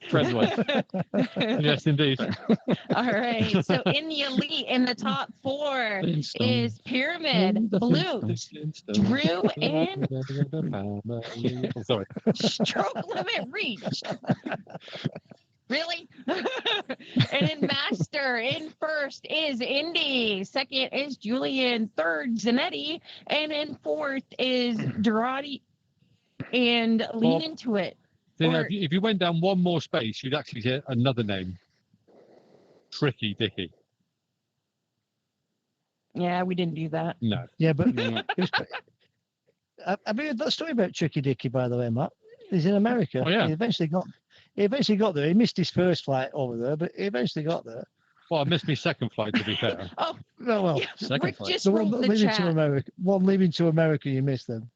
S8: Fred's wife.
S3: yes, indeed.
S4: All right, so in the elite, in the top 4
S8: Flintstone.
S4: is Pyramid, Blue, Drew, and
S3: Oh, sorry.
S4: Stroke Limit Reached. Really? And in Master, in first is Indy, second is Julian, third Zanetti, and in fourth is Dorati. And lean
S3: Well,
S4: into it.
S3: See, now,
S4: Or-
S3: if you went down one more space, you'd actually get another name. TrickyDicky.
S4: Yeah, we didn't do that.
S3: No.
S2: Yeah, but
S8: Mm.
S2: it was, have you heard that story about TrickyDicky, by the way, Matt? He's in America.
S8: Oh, yeah.
S2: He eventually got there. He missed his first flight over there, but he eventually got there.
S3: Well, I missed my second flight, to be fair.
S4: Oh,
S2: No, well,
S4: yeah,
S8: second
S4: Rick
S8: flight.
S4: just
S2: the one
S4: rolled the
S2: leaving to
S4: chat.
S2: America. One leaving to America, you missed them.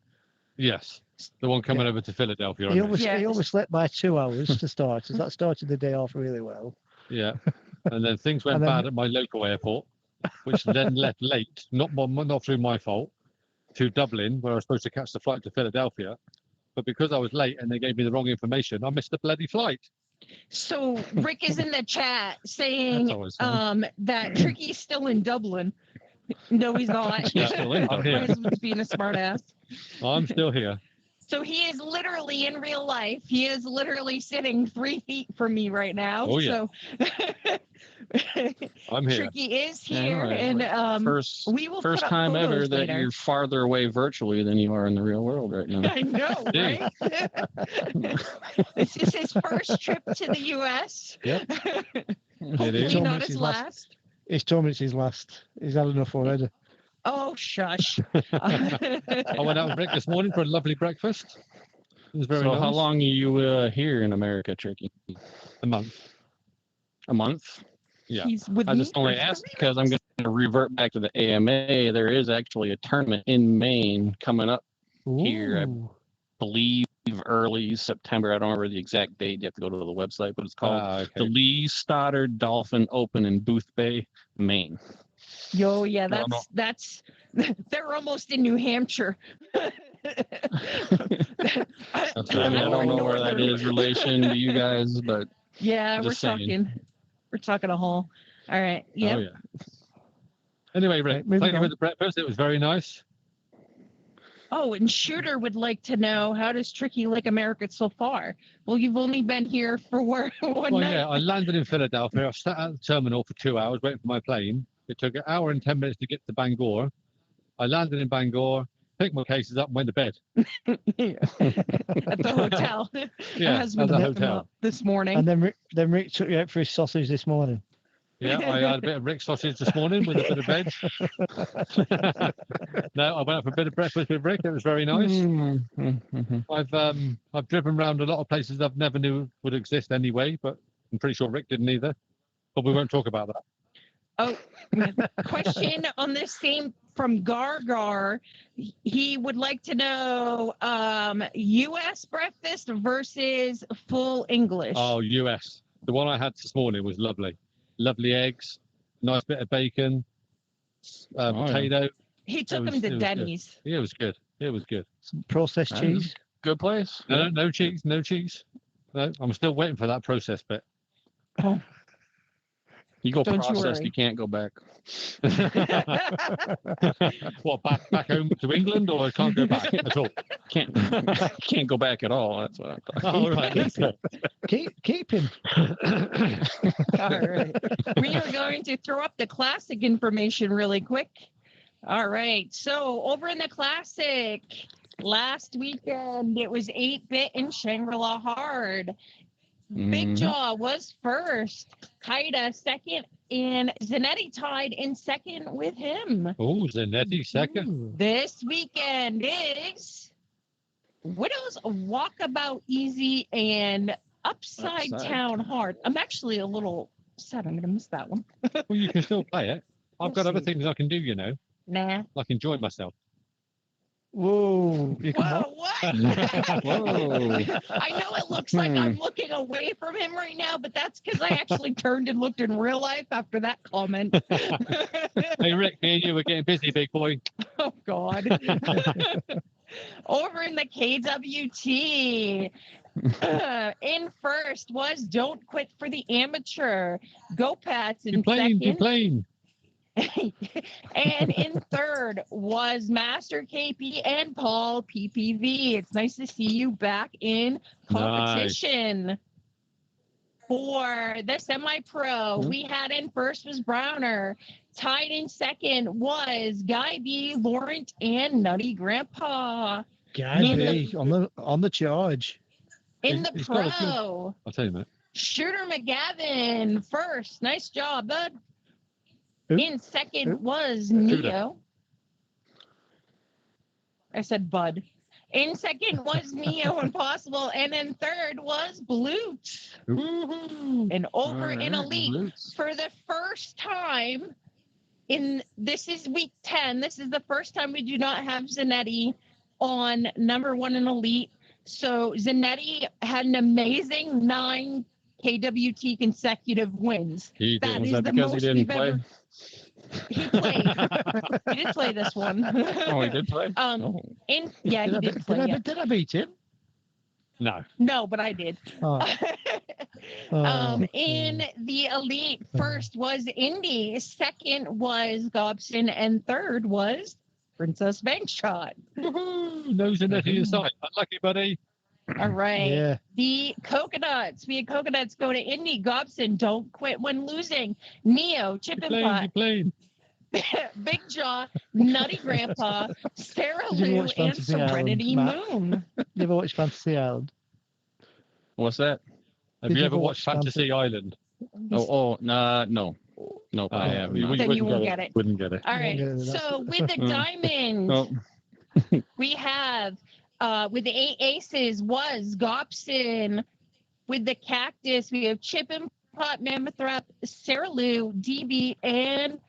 S3: Yes. The one coming over to Philadelphia.
S2: He
S3: I missed.
S2: he overslept by 2 hours to start. So that started the day off really well.
S3: Yeah. And then things went
S2: And then-
S3: bad at my local airport, which then left late, not through my fault, to Dublin, where I was supposed to catch the flight to Philadelphia. But because I was late and they gave me the wrong information, I missed the bloody flight.
S4: So Rick is in the chat
S3: That's
S4: saying
S3: always fun.
S4: that Tricky's still in Dublin. No, he's not.
S8: He's still in
S3: I'm here.
S4: He's being a smart ass.
S3: I'm still here.
S4: So he is literally in real life. He is literally sitting 3 feet from me right now.
S3: Oh, yeah.
S4: So
S3: I'm here.
S4: Tricky is
S8: Yeah, I know,
S4: here,
S8: right?
S4: and
S8: First,
S4: we will
S8: first
S4: put up
S8: time ever
S4: photos
S8: that
S4: later.
S8: you're farther away virtually than you are in the real world right now.
S4: I know,
S3: Yeah.
S4: right? This is his first trip to the U.S.
S3: Yep.
S4: Hopefully
S3: is.
S4: not his last.
S2: He's told me it's his last. He's had enough already.
S4: Oh, shush.
S3: I went out with Rick this morning for a lovely breakfast. It was very
S8: So
S3: nice.
S8: how long are you here in America, Tricky?
S3: A month.
S8: A month?
S3: Yeah.
S4: He's with
S8: I
S4: me
S8: just only
S4: for
S8: asked
S4: 3
S8: because I'm going to revert back to the AMA. There is actually a tournament in Maine coming up here, I
S2: Ooh.
S8: believe early September. I don't remember the exact date. You have to go to the website, but it's called
S3: Okay.
S8: the Lee Stoddard Dolphin Open in Booth Bay, Maine.
S4: Yo, yeah,
S8: No, no.
S4: that's they're almost in New Hampshire.
S8: I don't know where that is relation to you guys, but
S4: Yeah,
S8: Just saying.
S4: we're talking a haul. All right. Yeah.
S3: Oh, yeah. Anyway, Rick,
S2: Right, moving
S3: thank you for
S2: on.
S3: the breakfast. It was very nice.
S4: Oh, and Shooter would like to know, how does Tricky like America so far? Well, you've only been here for one
S3: Well,
S4: night.
S3: yeah, I landed in Philadelphia. I sat at the terminal for 2 hours waiting for my plane. It took 1 hour and 10 minutes to get to Bangor. I landed in Bangor, picked my cases up, and went to bed.
S4: At the hotel.
S3: Yeah,
S4: My husband
S3: at the
S4: picked him
S3: hotel.
S4: up this morning.
S2: And then Rick took you out for his sausage this morning.
S3: Yeah, I had a bit of Rick sausage this morning with a bit of veg. No, I went out for a bit of breakfast with Rick. It was very nice. I've driven around a lot of places I've never knew would exist anyway, but I'm pretty sure Rick didn't either. But we won't talk about that.
S4: Oh, question on this same from Gargar. He would like to know U.S. breakfast versus full English.
S3: Oh, US. The one I had this morning was lovely. Lovely eggs, nice bit of bacon,
S8: yeah.
S3: potato.
S4: He took
S3: was-
S4: him to
S3: it was good.
S4: Denny's.
S3: Yeah, it was good. It was good.
S2: Some processed
S8: I
S2: cheese.
S8: Good place.
S3: No, no cheese, no cheese. No, I'm still waiting for that process bit.
S8: You go
S4: Don't you
S8: processed,
S4: worry.
S8: you can't go back.
S3: What, back home to England, or I can't go back at all?
S8: Can't go back at all. That's what I'm talking.
S3: Oh, right.
S2: Keep him.
S4: All right. We are going to throw up the classic information really quick. All right. So over in the classic, last weekend, it was 8-bit in Shangri-La Hard. Big
S8: Mhm.
S4: Jaw was first, Kaida second, and Zanetti tied in second with him.
S3: Oh, Zanetti second.
S4: This weekend is Widows Walkabout Easy and Upside
S8: Upside
S4: Town Hard. I'm actually a little sad. I'm going to miss that one.
S3: Well, you can still play it. I've got other things I can do, you know,
S4: Nah.
S3: like enjoy myself.
S2: Whoa. You can
S4: Whoa,
S2: what?
S4: what?
S8: Whoa.
S4: I know it looks like I'm looking away from him right now, but that's because I actually turned and looked in real life after that comment.
S3: Hey, Rick, me and you were getting busy, big boy.
S4: Oh, God. Over in the KWT, in first was Don't Quit for the Amateur. Go Pats in
S3: You playing, you
S4: second.
S3: playing.
S4: And in third was Master KP and Paul PPV. It's nice to see you back in competition. For the semi-pro, we had in first was Browner. Tied in second was Guy B, Laurent, and Nutty Grandpa.
S2: Gabby on the charge.
S4: In the
S3: He's got a good-
S4: pro,
S3: I'll tell you, mate.
S4: Shooter McGavin first. Nice job, bud.
S2: Who?
S4: In second
S2: Who?
S4: was
S3: Shooter.
S4: Neo. I said bud. In second was Neo Impossible, and in third was Blute. And over in Elite, for the first time this is week 10. This is the first time we do not have Zanetti on number 1 in Elite. So Zanetti had an amazing 9 KWT consecutive wins.
S3: He
S4: That
S3: did.
S8: Was
S4: is
S8: that
S4: the
S8: because he
S4: most
S8: didn't
S4: we've
S8: play?
S4: ever. He played. He did play this one.
S8: Oh, he did play?
S4: He did play. Yeah.
S2: Did I beat him?
S3: No.
S4: No, but I did.
S2: Oh.
S4: In the Elite, first was Indy, second was Gobson, and third was Princess Bankshot.
S3: No Zanetti inside. Unlucky, buddy.
S4: All right.
S2: Yeah.
S4: The Coconuts. We had Coconuts go to Indy. Gobson, don't quit when losing. Neo, Chip
S3: You
S4: and
S3: playing,
S4: Pot,
S3: you playing.
S4: Big Jaw, Nutty Grandpa, Sarah
S2: Did you
S4: Lou,
S2: watch
S4: and
S2: Fantasy Island,
S4: Serenity
S2: Matt?
S4: Moon.
S2: You ever watch Fantasy Island?
S8: What's that?
S3: Have
S2: Did
S3: you
S2: you
S3: ever
S2: ever
S3: watched
S2: watch
S3: Fantasy Island?
S8: No. Nope, I haven't.
S3: You
S8: no.
S4: Then you won't
S3: wouldn't
S4: get it.
S3: Wouldn't get it.
S4: All right.
S2: Yeah, that's-
S4: So with the diamonds,
S8: Oh,
S4: we have with the 8 aces was Gobson. With the cactus, we have Chip and Pot, Mammoth Rep, Sarah Lou, DB, and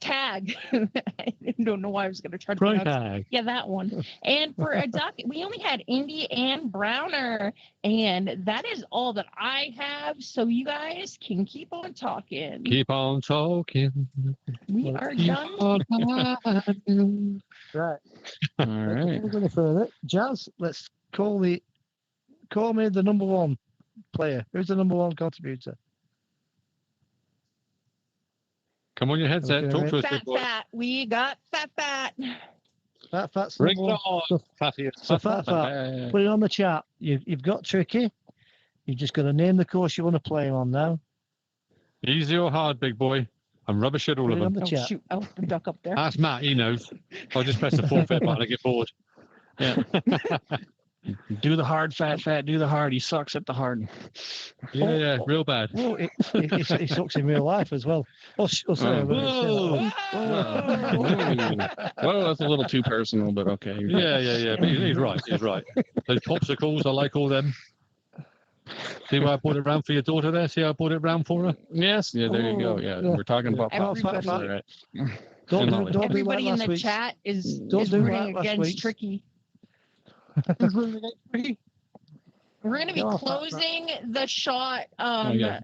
S4: Tag. I don't know why I was going to try to
S3: Right
S4: pronounce.
S3: tag.
S4: Yeah, that one. And for a duck, we only had Indy and Browner. And that is all that I have. So you guys can keep on talking.
S3: Keep on talking.
S4: We are
S3: Keep
S4: done.
S3: on talking.
S2: Right.
S8: All right.
S2: Before we go any further, Jazz, let's call me the number one player. Who's the number one contributor?
S3: Come on your headset.
S2: Okay,
S3: Talk
S2: right.
S3: to us,
S4: Fat,
S3: big boy.
S4: fat. We got fat.
S2: Fat's
S3: Bring
S2: number
S3: it
S2: one.
S3: on,
S2: So,
S3: Fatty.
S2: so Fat, put it on the chat. You've got Tricky. You've just got to name the course you want to play on now.
S3: Easy or hard, big boy? I'm rubbish at all
S2: Put
S3: of
S2: it on
S3: them.
S2: the
S4: Oh,
S2: chat.
S4: shoot. Oh, the duck up there.
S3: Ask Matt, he knows. I'll just press the forfeit button and get bored.
S8: Yeah. Do the hard, fat. Do the hard. He sucks at the hard.
S3: Yeah, real bad.
S2: Well, he sucks in real life as well. Sorry,
S8: Oh. Well, that's a little too personal, but okay.
S3: Yeah. But he's right. He's right. Those popsicles, I like all them. See why I brought it round for your daughter there? See how I brought it round for her?
S8: Yes. Yeah. There you go. Yeah.
S2: Yeah.
S8: We're talking about
S4: Everybody-
S8: popsicles. All right.
S2: Don't
S8: And
S2: do
S4: Everybody
S2: like
S4: in
S2: last
S4: the
S2: week's.
S4: chat is
S2: Don't do
S4: rooting
S2: like last
S4: against
S2: week's.
S4: Tricky. We're going to be
S2: Go on, Fat,
S4: closing the shot.
S8: yeah.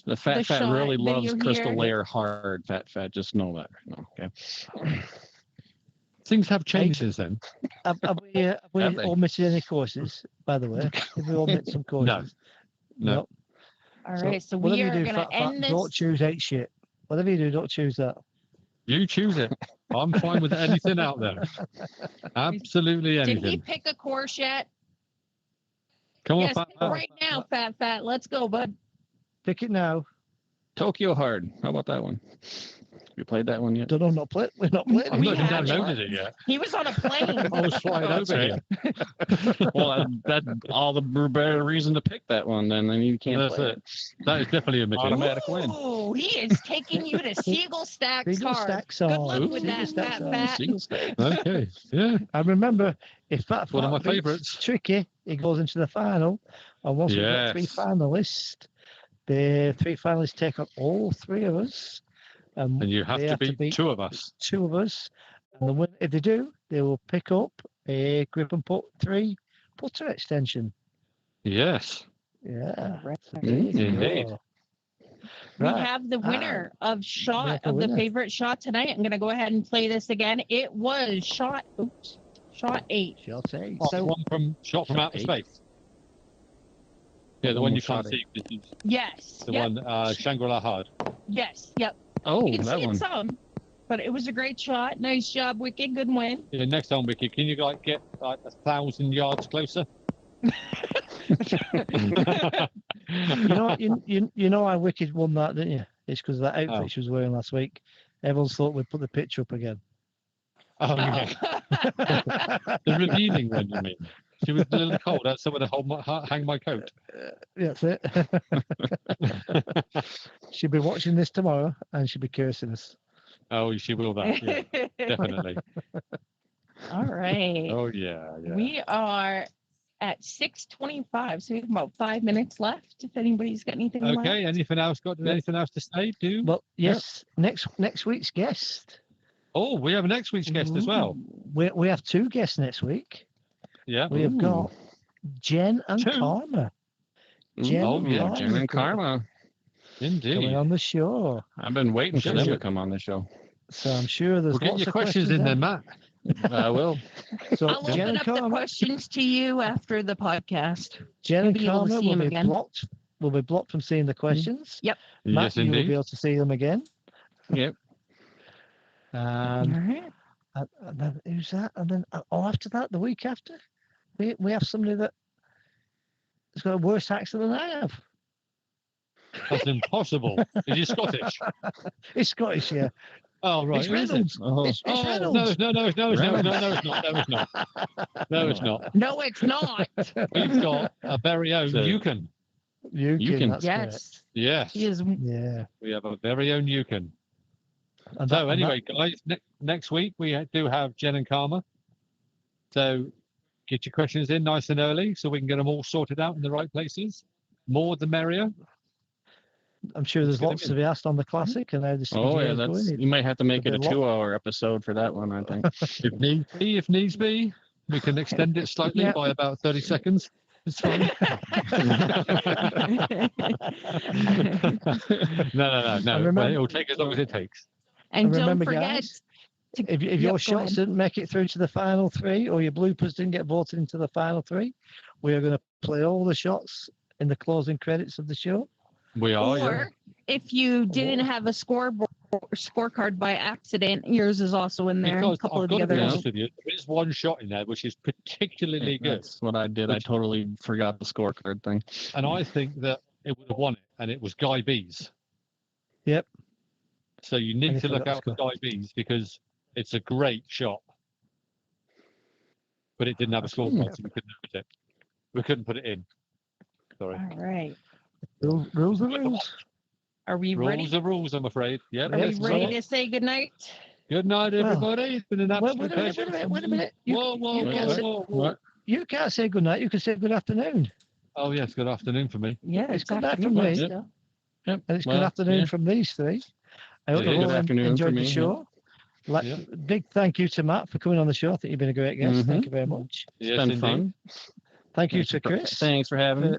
S8: The fat
S4: shot
S8: really loves
S4: video
S8: Crystal
S4: here.
S8: Layer hard. Fat. Just know that. No, okay.
S3: Things have changed since then.
S2: Have we
S8: Have they?
S2: omitted any courses, by the way? Have we omitted some courses?
S3: No.
S4: All right, so we
S2: whatever
S4: are
S2: you do,
S4: going to
S2: Fat,
S4: end
S2: don't
S4: this.
S2: choose 8 shit. Whatever you do, don't choose that.
S3: You choose it. I'm fine with anything out there. Absolutely
S4: Did he
S3: anything.
S4: pick a course yet?
S3: Come on,
S4: Yes,
S3: Fat.
S4: pick right now, Fat. Let's go, bud.
S2: Pick it now.
S8: Tokyo Hard. How about that one? You played that one yet?
S2: Don't know, we're not playing
S3: I've
S2: it.
S3: not even
S4: have it.
S3: downloaded it yet.
S4: He was on a plane.
S3: I was flying
S8: That's
S3: over
S8: right.
S3: here.
S8: Well, that's all the better reason to pick that one. Then you can't
S3: That's
S8: play
S3: it. That is definitely a midget.
S8: Automatic win.
S4: Ooh, he is taking you to Seagull Stacks
S2: Seagull
S4: hard.
S2: Stacks
S4: Good
S2: hard.
S4: luck with
S2: Seagull
S4: that,
S2: Stacks hard.
S4: Fat.
S8: Single stack.
S3: Okay. Yeah.
S2: And remember, if Fat
S3: One of my
S2: beats
S3: favourites.
S2: Tricky, he goes into the final. And once we've got 3
S3: Yes.
S2: finalists, the 3 finalists take on all 3 of us.
S3: And you have
S2: they
S3: to beat 2 of us.
S2: 2 of us. And if they do, they will pick up a Grip and Put 3 putter extension.
S3: Yes.
S2: Yeah.
S4: Right.
S2: There you
S3: Indeed.
S2: go.
S4: We
S2: Right.
S4: have the winner of
S2: we
S4: shot
S2: have the
S4: of the
S2: winner.
S4: favorite shot tonight. I'm going to go ahead and play this again. It was shot 8.
S2: Shall say.
S3: So, one from shot from outer space. Yeah, the one you can't see. This is
S4: Yes.
S3: the
S4: Yep.
S3: one Shangri-La Hard.
S4: Yes. Yep.
S8: Oh,
S4: You can
S8: that
S4: see
S8: one.
S4: it some, but it was a great shot. Nice job, Wicked. Good win.
S3: Yeah, next time, Vicky, can you like get like 1,000 yards closer?
S2: You know what? You know how Wicked won that, didn't you? It's because of that outfit
S3: Oh.
S2: she was wearing last week. Everyone thought we'd put the picture up again.
S3: Oh, yeah. The revealing one, you mean? She was a little cold. That's somewhere to hang my coat.
S2: That's it. She'll be watching this tomorrow and she'll be cursing us.
S3: Oh, she will that. Yeah, definitely.
S4: All right.
S3: Oh, yeah.
S4: We are at 6:25, so we have about 5 minutes left. If anybody's got anything left.
S3: Okay. Anything else? Got anything else to say? Do?
S2: Well, yes, next week's guest.
S3: Oh, we have a next week's guest as well.
S2: We have 2 guests next week.
S3: Yeah.
S2: We have got Jen and
S3: 2?
S2: Karma. Jen
S3: Oh,
S2: and
S3: yeah,
S2: Karma
S8: Jen and Karma.
S2: coming
S3: Indeed.
S2: on the show.
S8: I've been waiting for
S3: Sure.
S8: them to come on the show.
S2: So I'm sure there's
S3: We'll get
S2: lots
S3: your
S2: of
S3: questions in there,
S2: there.
S3: Matt.
S8: I will.
S2: So
S4: I'll
S2: Jen
S4: open
S2: and
S4: up the
S2: Karma,
S4: questions to you after the podcast.
S2: Jen
S4: You'll
S2: and
S4: be able to
S2: Karma
S4: see
S2: will
S4: them
S2: be
S4: again.
S2: blocked. Will be blocked from seeing the questions.
S4: Yep.
S2: Matt,
S3: Yes,
S2: you will be
S3: indeed.
S2: able to see them again.
S8: Yep.
S4: All
S2: And
S4: right.
S2: And then who's that? And then after that, the week after, we have somebody that has got a worse accent than I have.
S3: That's impossible. Is he Scottish?
S2: It's Scottish, yeah.
S3: Oh, right.
S2: It's
S3: Who is it?
S2: Reynolds.
S8: Oh,
S2: It's
S3: Oh,
S2: Reynolds.
S3: no, it's not. No, it's not.
S4: No, it's not.
S3: We've got a very own
S8: So-
S3: Yukon.
S2: You
S8: You can-
S2: That's correct.
S4: Yes.
S3: Yes.
S4: He is.
S2: Yeah.
S3: We have a very own Yukon.
S2: And
S3: So
S2: that-
S3: anyway, guys, next week we do have Jen and Karma. So get your questions in nice and early so we can get them all sorted out in the right places. More the merrier.
S2: I'm sure there's lots to be asked on the classic and how the
S8: Oh
S2: CGI
S8: yeah,
S2: is
S8: that's
S2: going.
S8: you might have to make it a
S2: There'll be a
S8: 2-hour episode for that one, I think.
S3: If needs be, we can extend it slightly
S2: Yeah.
S3: by about 30 seconds. It's fine. No.
S2: remember-
S3: Well, it'll take as long as it takes.
S4: And
S2: And
S4: don't
S2: remember,
S4: forget,
S2: guys,
S4: to,
S2: if
S4: Yep,
S2: your
S4: go
S2: shots
S4: ahead.
S2: didn't make it through to the final 3 or your bloopers didn't get voted into the final 3, we are going to play all the shots in the closing credits of the show.
S3: We are, yeah.
S4: or if you didn't have a scorecard by accident, yours is also in there.
S3: Because
S4: A couple
S3: I've
S4: of
S3: got
S4: the
S3: to be
S4: others.
S3: honest with you, there is one shot in there which is particularly good.
S8: That's what I did. I
S3: Which-
S8: totally forgot the scorecard thing.
S3: And I think that it would have won it, and it was Guy B's.
S2: Yep.
S3: So you need to
S2: Anything
S3: look
S2: else,
S3: out for Guy B's because it's a great shot. But it didn't have a scorecard, so we couldn't put it. We couldn't put it in. Sorry.
S4: All right.
S2: Rules are rules.
S4: Are we ready?
S3: Rules are rules, I'm afraid. Yep.
S4: Are we
S3: let's
S4: ready
S3: go.
S4: to say goodnight?
S3: Good night,
S2: Well,
S3: everybody. It's been an
S2: Wait,
S3: absolute
S2: wait a minute,
S3: pleasure.
S2: wait a minute. You,
S3: Whoa.
S2: you can't say-
S8: What?
S2: you can't say good night. You can say good afternoon.
S3: Oh, yes, good afternoon for me.
S4: Yeah,
S2: It's
S4: it's
S2: good night
S4: afternoon
S2: from me.
S4: still.
S8: Yep.
S2: And it's
S8: Well,
S2: good afternoon
S8: yeah.
S2: from these 3. I hope
S3: Yeah,
S2: you
S3: good
S2: all
S8: afternoon for
S2: enjoyed
S8: me,
S2: the
S8: yeah.
S2: show.
S3: Yeah.
S2: Big thank you to Matt for coming on the show. I think you've been a great guest. Thank you very much.
S8: It's
S3: Yes,
S8: been
S3: indeed.
S8: fun.
S2: Thank you to Chris.
S8: Thanks for having me.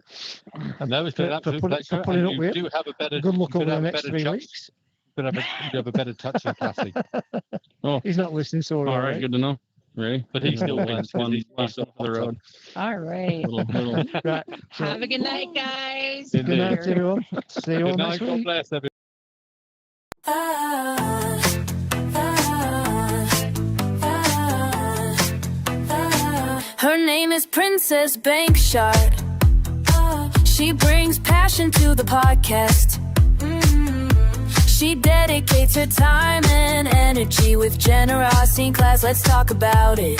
S3: No, it's been an absolute pleasure.
S2: for putting
S3: and
S2: up
S3: you
S2: with
S3: do have a better,
S2: Good luck
S3: you could
S2: over the
S3: have a
S2: next
S3: better
S2: 3
S3: touch-
S2: weeks.
S3: you have a better touch than Classy.
S2: He's not listening, so we're
S8: All right, good to know. Ready?
S3: But he still
S8: wins
S3: wins.
S8: one step up the road.
S4: All right.
S8: Little.
S2: Right. So,
S4: Have a good night, guys.
S3: Good
S2: good night,
S3: Indeed.
S2: everyone. See you all
S3: Good night.
S2: next
S3: God
S2: week.
S3: bless everyone.
S1: Her name is Princess Bankshard. She brings passion to the podcast. She dedicates her time and energy with generosity in class. Let's talk about it.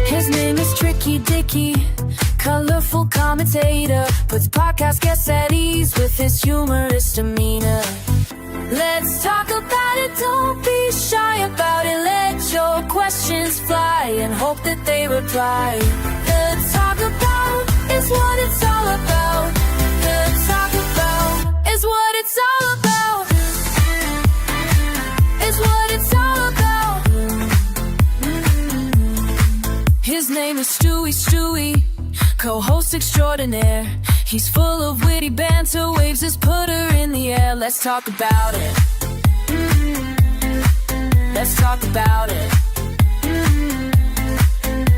S1: His name is TrickyDicky, colorful commentator, puts podcast guests at ease with his humorous demeanor. Let's talk about it, don't be shy about it. Let your questions fly and hope that they reply. The Talkabout is what it's all about. The Talkabout is what it's all about. Is what it's all about. His name is Stewie, co-host extraordinaire. He's full of witty banter, waves his putter in the air. Let's talk about it. Let's talk about it.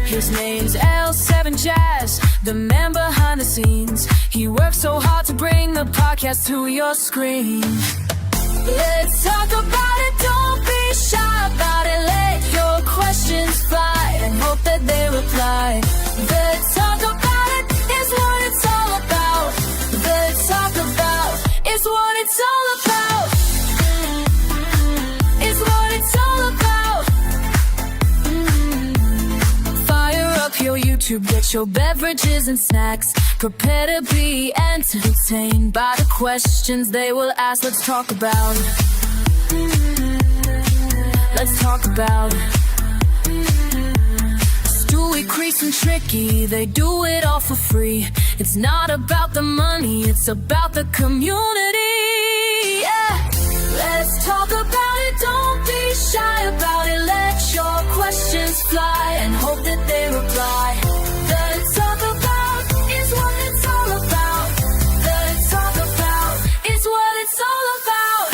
S1: His name's L7 Jazz, the man behind the scenes. He works so hard to bring the podcast to your screen. Let's talk about it, don't be shy about it. Let your questions fly and hope that they reply. The Talkabout it is what it's all about. The Talkabout is what it's all about. Is what it's all about. Fire up your YouTube, get your beverages and snacks. Prepare to be entertained by the questions they will ask. Let's talk about it. Let's talk about it. Stewie, Crease, and Tricky, they do it all for free. It's not about the money, it's about the community. Yeah. Let's talk about it, don't be shy about it. Let your questions fly and hope that they reply. The Talkabout is what it's all about. The Talkabout is what it's all about.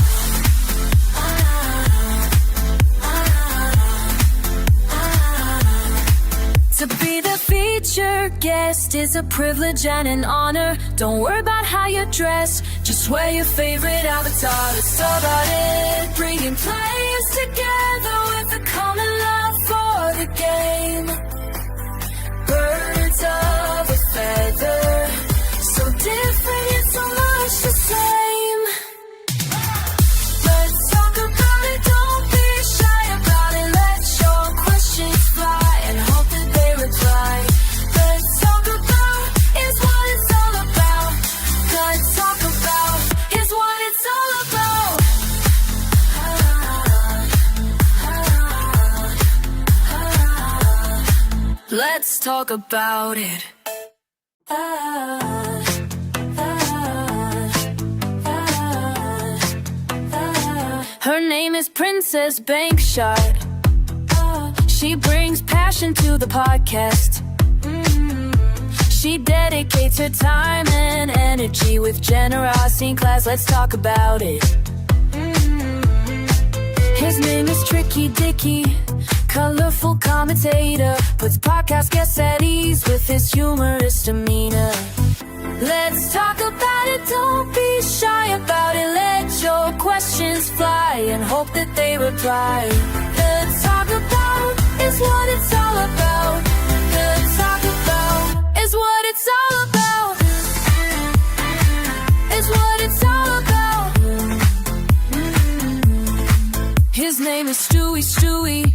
S1: To be the featured guest is a privilege and an honor. Don't worry about how you dress, just wear your favorite avatar. Let's talk about it, bringing players together with a common love for the game. Birds of a feather, so different yet so much the same. Let's talk about it, don't be shy about it. Let your questions fly and hope that they reply. Let's talk about is what it's all about. Let's talk about is what it's all about. Let's talk about it. Her name is Princess Bankshot. She brings passion to the podcast. She dedicates her time and energy with generosity in class. Let's talk about it. His name is TrickyDicky, colorful commentator, puts podcast guests at ease with his humorous demeanor. Let's talk about it, don't be shy about it. Let your questions fly and hope that they reply. The Talkabout is what it's all about. The Talkabout is what it's all about. Is what it's all about. His name is Stewie,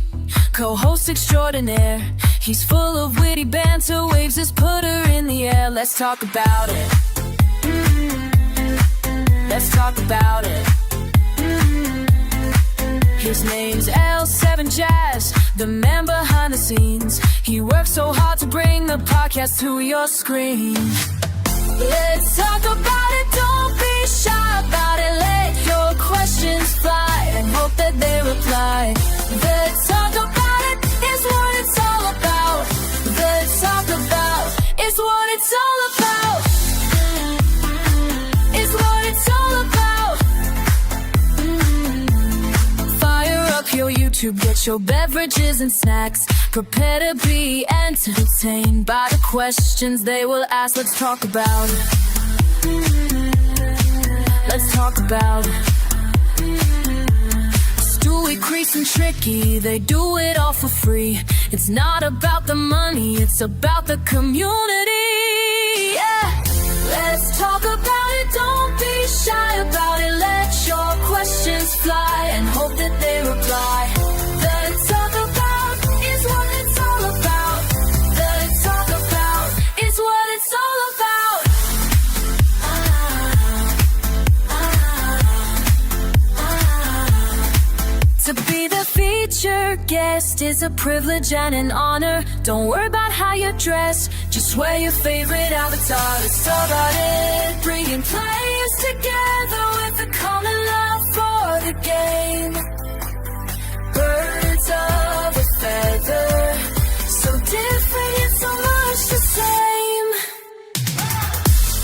S1: co-host extraordinaire. He's full of witty banter, waves his putter in the air. Let's talk about it. Let's talk about it. His name's L7 Jazz, the man behind the scenes. He works so hard to bring the podcast to your screen. Let's talk about it, don't be shy about it. Let your questions fly and hope that they reply. The Talkabout is what it's all about. The Talkabout is what it's all about. Is what it's all about. Fire up your YouTube, get your beverages and snacks. Prepare to be entertained by the questions they will ask. Let's talk about it. Let's talk about it. Stewie, Crease, and Tricky, they do it all for free. It's not about the money, it's about the community. Yeah. Let's talk about it, don't be shy about it. Let your questions fly and hope that they reply. The Talkabout is what it's all about. The Talkabout is what it's all about. To be the featured guest is a privilege and an honor. Don't worry about how you dress, just wear your favorite avatar. Let's talk about it. Bringing players together with a common love for the game. Birds of a feather, so different yet so much the same.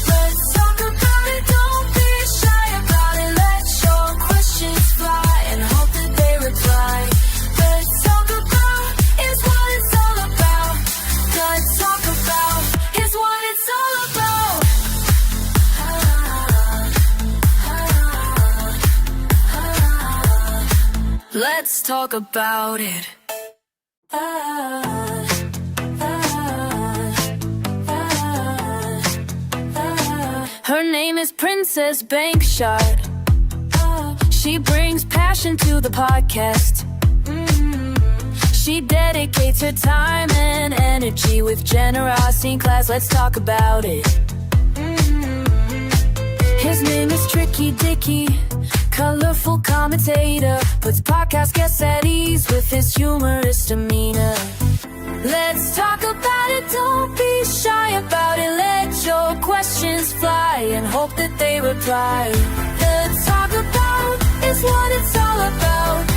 S1: Let's talk about it, don't be shy about it. Let your questions fly and hope that they reply. Let's talk about is what it's all about. Let's talk about is what it's all about. Let's talk about it. Her name is Princess Bankshot. She brings passion to the podcast. She dedicates her time and energy with generosity in class. Let's talk about it. His name is TrickyDicky, colorful commentator, puts podcast guests at ease with his humorous demeanor. Let's talk about it, don't be shy about it. Let your questions fly and hope that they reply. The Talkabout is what it's all about.